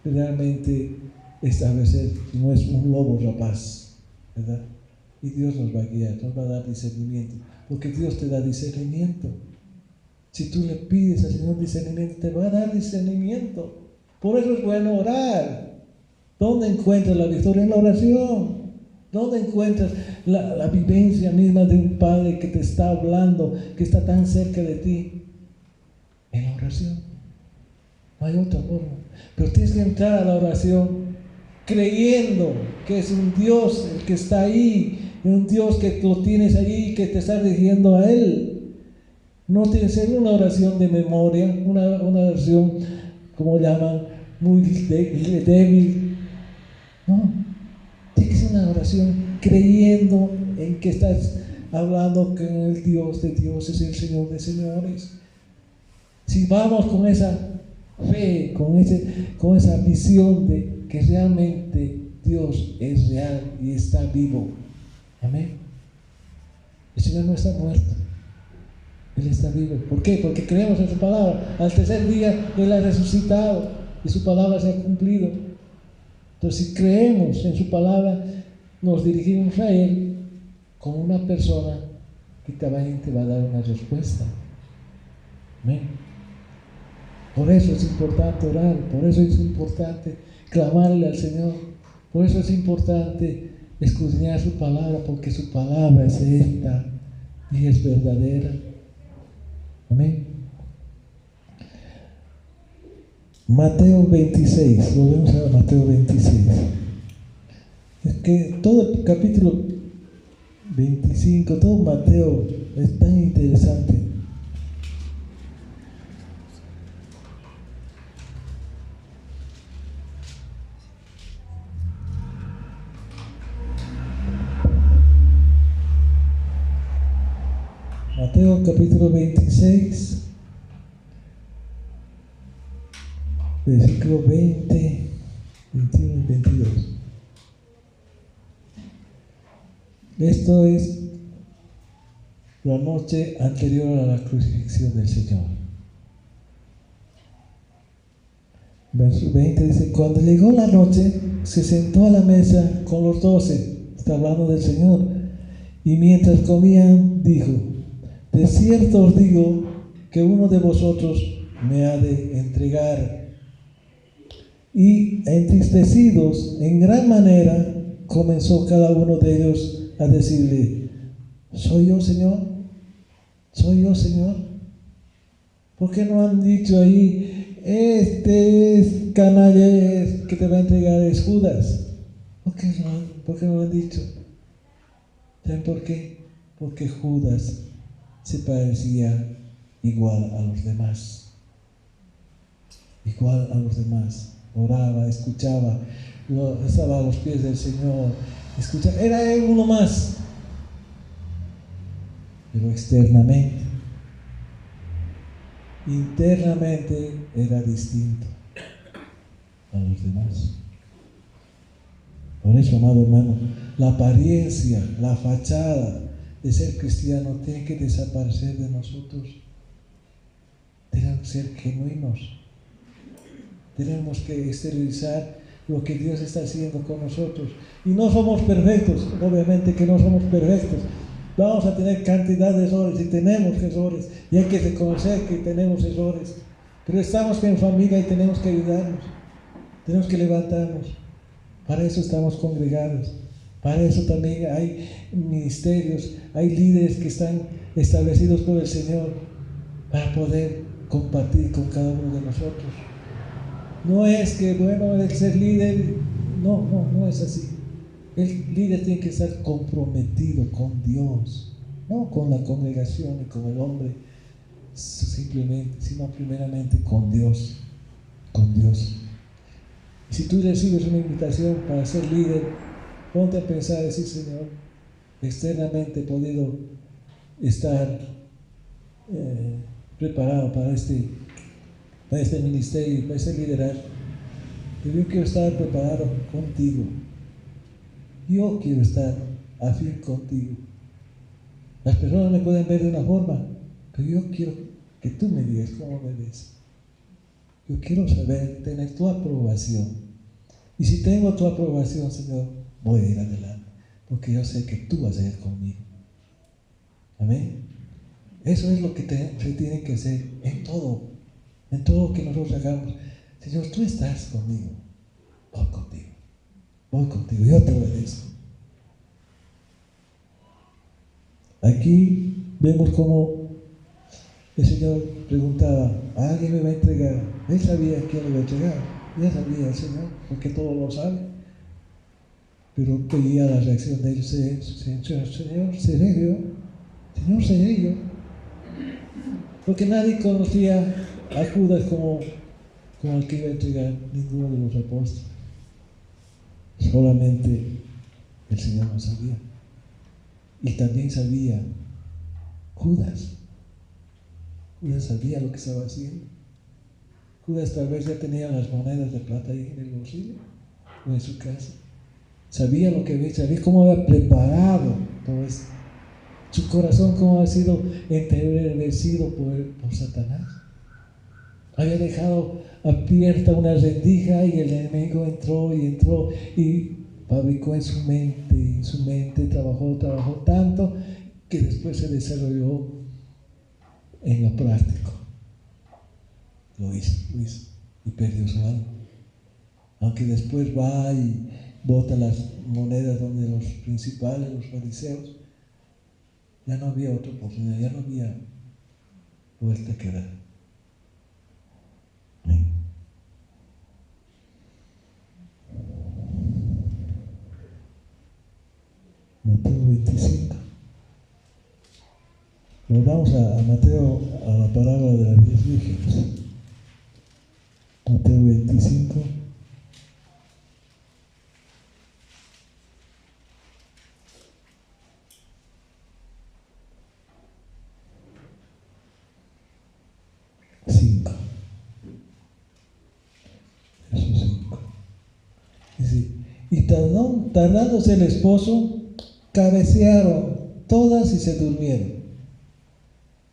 realmente establecer si no es un lobo rapaz, ¿verdad? Y Dios nos va a guiar, nos va a dar discernimiento, porque Dios te da discernimiento. Si tú le pides al Señor discernimiento, te va a dar discernimiento. Por eso es bueno orar. ¿Dónde encuentras la victoria? En la oración. ¿Dónde encuentras la vivencia misma de un Padre que te está hablando, que está tan cerca de ti? En la oración. No hay otra forma. Pero tienes que entrar a la oración creyendo que es un Dios el que está ahí, un Dios que lo tienes ahí, que te está dirigiendo a Él. No tiene que ser una oración de memoria, una oración, como llaman, muy débil. No, tiene que ser una oración creyendo en que estás hablando con el Dios de dioses, el Señor de señores. Si vamos con esa fe, con esa visión de que realmente Dios es real y está vivo. Amén. El Señor no está muerto. Él está vivo. ¿Por qué? Porque creemos en su palabra. Al tercer día Él ha resucitado y su palabra se ha cumplido. Entonces, si creemos en su palabra, nos dirigimos a Él como una persona que también te va a dar una respuesta. Amén. Por eso es importante orar, por eso es importante clamarle al Señor, por eso es importante escudriñar su palabra, porque su palabra es esta y es verdadera. Amén. Mateo 26, volvemos a Mateo 26. Es que todo el capítulo 25, todo Mateo es tan interesante. Mateo capítulo 26, versículo 20, 21 y 22. Esto es la noche anterior a la crucifixión del Señor. Verso 20 dice, cuando llegó la noche, se sentó a la mesa con los 12, está hablando del Señor, y mientras comían, dijo, de cierto os digo que uno de vosotros me ha de entregar. Y entristecidos en gran manera, comenzó cada uno de ellos a decirle: ¿soy yo, Señor? ¿Soy yo, Señor? ¿Por qué no han dicho ahí, este es canalla que te va a entregar es Judas? ¿Por qué no lo han dicho? ¿Saben por qué? Porque Judas se parecía igual a los demás. Igual a los demás. Oraba, escuchaba, estaba a los pies del Señor, escuchaba, era él uno más. Pero externamente, internamente era distinto a los demás. Por eso, amado hermano, la apariencia, la fachada de ser cristiano tiene que desaparecer de nosotros. Tenemos que ser genuinos. Tenemos que exteriorizar lo que Dios está haciendo con nosotros. Y no somos perfectos, obviamente que no somos perfectos. Vamos a tener cantidad de errores y tenemos errores. Y hay que reconocer que tenemos errores. Pero estamos en familia y tenemos que ayudarnos. Tenemos que levantarnos. Para eso estamos congregados. Para eso también hay ministerios, hay líderes que están establecidos por el Señor para poder compartir con cada uno de nosotros. No es que, bueno, el ser líder, no es así. El líder tiene que estar comprometido con Dios, no con la congregación y con el hombre, simplemente, sino primeramente con Dios, con Dios. Y si tú recibes una invitación para ser líder, ponte a pensar, decir: Señor, externamente he podido estar preparado para este ministerio, para este liderazgo, pero yo quiero estar preparado contigo. Yo quiero estar afín contigo. Las personas me pueden ver de una forma, pero yo quiero que tú me digas cómo me ves. Yo quiero saber, tener tu aprobación. Y si tengo tu aprobación, Señor, voy a ir adelante, porque yo sé que tú vas a ir conmigo. Amén. Eso es lo que se tiene que hacer en todo que nosotros hagamos. Señor, tú estás conmigo, voy contigo, yo te obedezco. Aquí vemos cómo el Señor preguntaba: ¿alguien me va a entregar? Él sabía quién le iba a entregar, ya sabía el Señor, porque todo lo sabe. Pero veía la reacción de él: Señor, seré yo. Señor, seré yo. Porque nadie conocía a Judas como el que iba a entregar, ninguno de los apóstoles. Solamente el Señor lo sabía. Y también sabía Judas. Judas sabía lo que estaba haciendo. Judas tal vez ya tenía las monedas de plata ahí en el bolsillo o en su casa. Sabía lo que había, sabía cómo había preparado todo esto. Su corazón cómo había sido entenebrecido por Satanás. Había dejado abierta una rendija y el enemigo entró y fabricó en su mente, trabajó tanto que después se desarrolló en lo práctico. Lo hizo y perdió su alma. Aunque después va y bota las monedas donde los principales, los fariseos, ya no había otra oportunidad, ya no había vuelta que dar. Amén. Mateo 25. Nos vamos a Mateo, a la parábola de las 10 vírgenes. Mateo 25. Dice: y tardándose el esposo, cabecearon todas y se durmieron.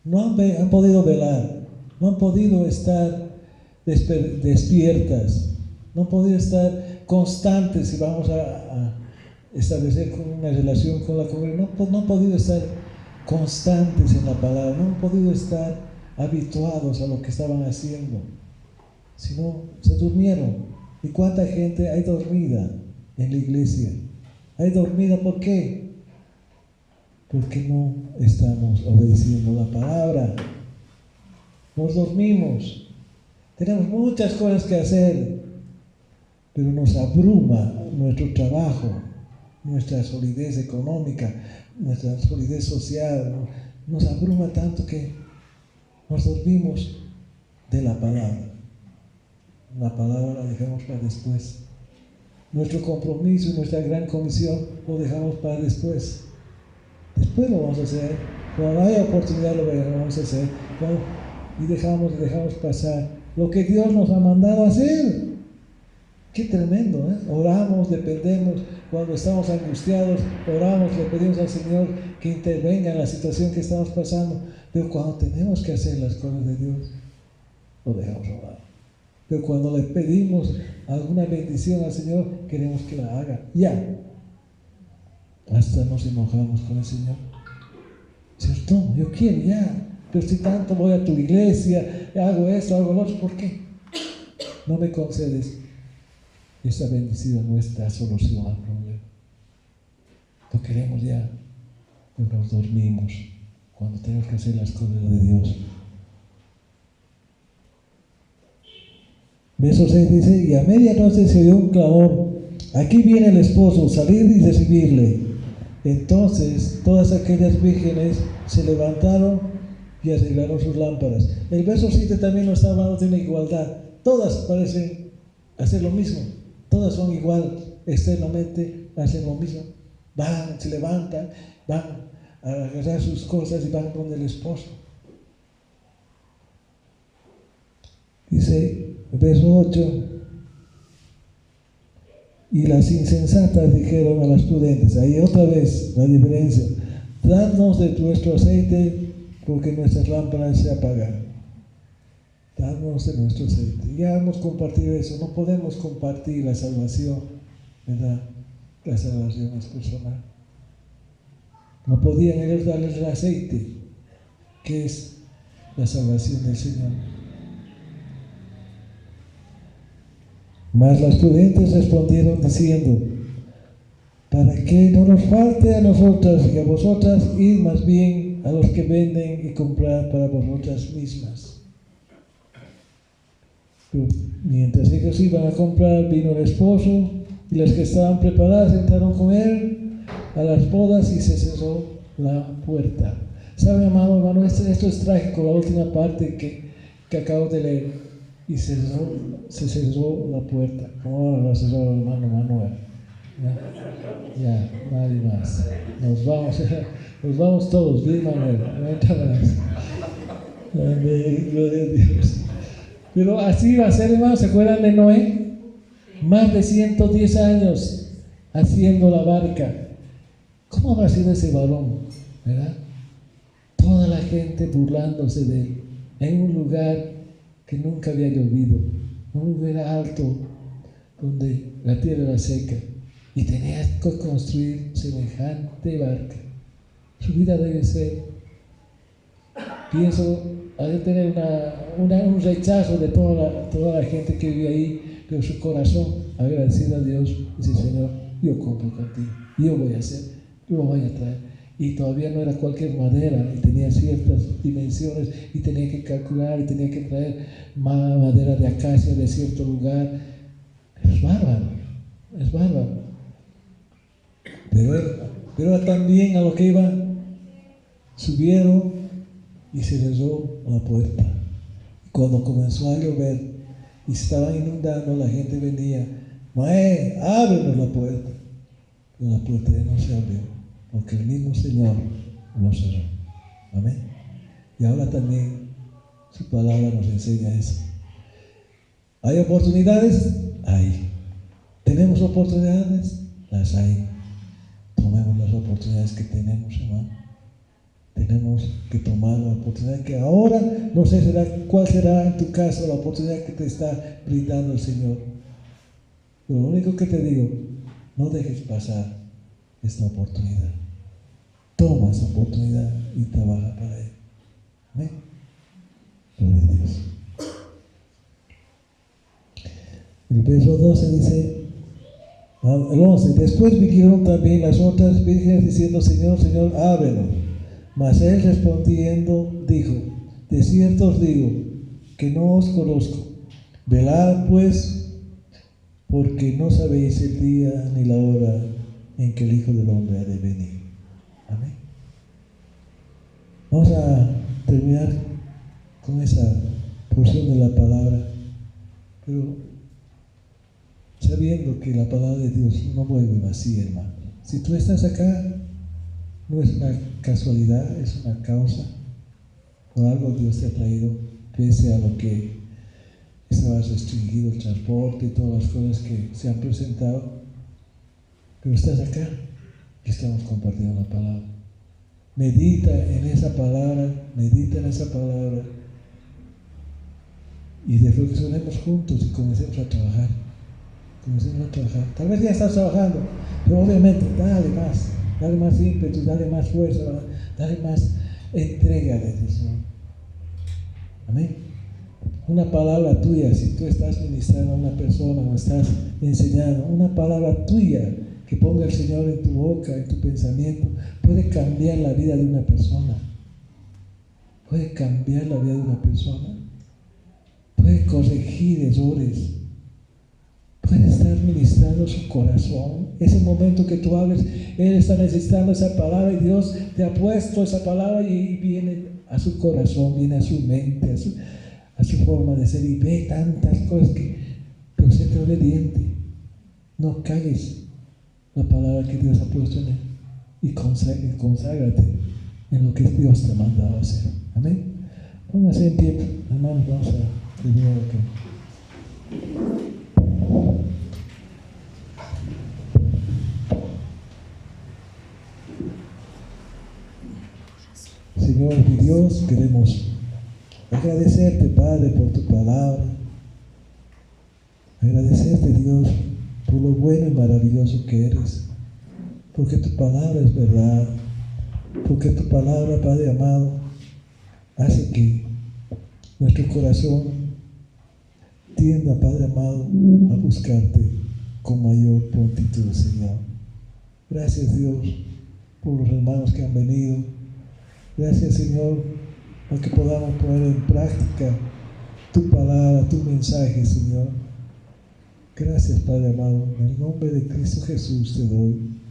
No han podido velar, no han podido estar despiertas, no han podido estar constantes si vamos a establecer una relación con la congregación. No han podido estar constantes en la palabra, no han podido estar habituados a lo que estaban haciendo, sino se durmieron. ¿Y cuánta gente hay dormida en la iglesia? ¿Hay dormida por qué? Porque no estamos obedeciendo la palabra. Nos dormimos. Tenemos muchas cosas que hacer, pero nos abruma nuestro trabajo, nuestra solidez económica, nuestra solidez social. Nos abruma tanto que nos dormimos de la palabra. La palabra la dejamos para después. Nuestro compromiso y nuestra gran comisión lo dejamos para después. Después lo vamos a hacer. Cuando haya oportunidad lo vamos a hacer. Y dejamos pasar lo que Dios nos ha mandado hacer. Qué tremendo, ¿eh? Oramos, dependemos. Cuando estamos angustiados, oramos, le pedimos al Señor que intervenga en la situación que estamos pasando. Pero cuando tenemos que hacer las cosas de Dios, lo dejamos orar. Pero cuando le pedimos alguna bendición al Señor, queremos que la haga ya. Hasta nos enojamos con el Señor. ¿Cierto? Yo quiero ya. Pero si tanto voy a tu iglesia, hago esto, hago lo otro, ¿por qué no me concedes esta bendición, nuestra solución al problema? Lo queremos ya, pero nos dormimos cuando tenemos que hacer las cosas de Dios. Verso 6 dice: y a medianoche se oyó un clamor, aquí viene el esposo, salid y recibirle. Entonces todas aquellas vírgenes se levantaron y arreglaron sus lámparas. El verso 7 también nos está hablando de una igualdad. Todas parecen hacer lo mismo, todas son igual externamente, hacen lo mismo. Van, se levantan, van a agarrar sus cosas y van donde el esposo. Dice verso 8: y las insensatas dijeron a las prudentes. Ahí otra vez la diferencia: dadnos de nuestro aceite, porque nuestras lámparas se apagan. Dadnos de nuestro aceite. Ya hemos compartido eso. No podemos compartir la salvación, ¿verdad? La salvación es personal. No podían ellos darles el aceite, que es la salvación del Señor. Mas las prudentes respondieron diciendo: para que no nos falte a nosotras y a vosotras, id más bien a los que venden y comprar para vosotras mismas. Pero mientras ellos iban a comprar, vino el esposo, y las que estaban preparadas entraron con él a las bodas y se cerró la puerta. ¿Saben, hermano? Esto es trágico, la última parte que acabo de leer. Y se cerró la puerta. ¿Cómo ahora lo ha cerrado el hermano Manuel? Ya, nadie más. Nos vamos todos, bien, Manuel. No entra más. Amén, gloria a Dios. Pero así va a ser, hermano. ¿Se acuerdan de Noé? Más de 110 años haciendo la barca. ¿Cómo habrá sido ese varón? ¿Verdad? Toda la gente burlándose de él. En un lugar que nunca había llovido, un lugar alto donde la tierra era seca, y tenía que construir semejante barca. Su vida debe ser, pienso, ha de tener un rechazo de toda la gente que vive ahí, pero su corazón agradecido a Dios, dice: Señor, yo compro contigo, yo voy a hacer, yo lo voy a traer. Y todavía no era cualquier madera, y tenía ciertas dimensiones, y tenía que calcular, y tenía que traer madera de acacia de cierto lugar. Es bárbaro, es bárbaro. Pero también a lo que iban, subieron y se cerró la puerta. Cuando comenzó a llover y se estaban inundando, la gente venía: Maé, ábrenos la puerta. Pero la puerta ya no se abrió, porque el mismo Señor lo cerró. Amén. Y ahora también su palabra nos enseña eso. ¿Hay oportunidades? Hay. ¿Tenemos oportunidades? Las hay. Tomemos las oportunidades que tenemos, hermano. Tenemos que tomar la oportunidad que ahora, no sé cuál será en tu caso la oportunidad que te está brindando el Señor. Pero lo único que te digo: no dejes pasar esta oportunidad. Toma esa oportunidad y trabaja para él. Amén. Gloria a Dios. El verso 12 dice, el 11, después vinieron también las otras vírgenes diciendo, Señor, Señor, ábrenos. Mas él respondiendo dijo, de cierto os digo, que no os conozco. Velad pues, porque no sabéis el día ni la hora en que el Hijo del Hombre ha de venir. Amén. Vamos a terminar con esa porción de la palabra, pero sabiendo que la palabra de Dios no vuelve vacía, hermano. Si tú estás acá, no es una casualidad, es una causa. Por algo Dios te ha traído, pese a lo que estaba restringido el transporte y todas las cosas que se han presentado. Pero estás acá y estamos compartiendo la palabra. Medita en esa palabra y reflexionemos juntos y comencemos a trabajar. Tal vez ya estás trabajando, pero obviamente dale más ímpetu, dale más fuerza, dale más entrega de Dios. Amén. Una palabra tuya, si tú estás ministrando a una persona o estás enseñando, una palabra tuya que ponga el Señor en tu boca, en tu pensamiento, puede cambiar la vida de una persona. Puede cambiar la vida de una persona. Puede corregir errores. Puede estar ministrando su corazón. Ese momento que tú hables, Él está necesitando esa palabra y Dios te ha puesto esa palabra y viene a su corazón, viene a su mente, a su forma de ser y ve tantas cosas pero séte obediente. No calles la palabra que Dios ha puesto en él y conságrate en lo que Dios te ha mandado a hacer. Amén. Póngase en pie, hermanos, vamos a terminar acá. Señor mi Dios, queremos agradecerte, Padre, por tu palabra. Agradecerte, Dios, por lo bueno y maravilloso que eres. Porque tu palabra es verdad. Porque tu palabra, Padre amado, hace que nuestro corazón tienda, Padre amado, a buscarte con mayor prontitud, Señor. Gracias, Dios, por los hermanos que han venido. Gracias, Señor, para que podamos poner en práctica tu palabra, tu mensaje, Señor. Gracias, Padre amado. En el nombre de Cristo Jesús te doy.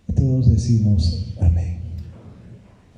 Y todos decimos amén.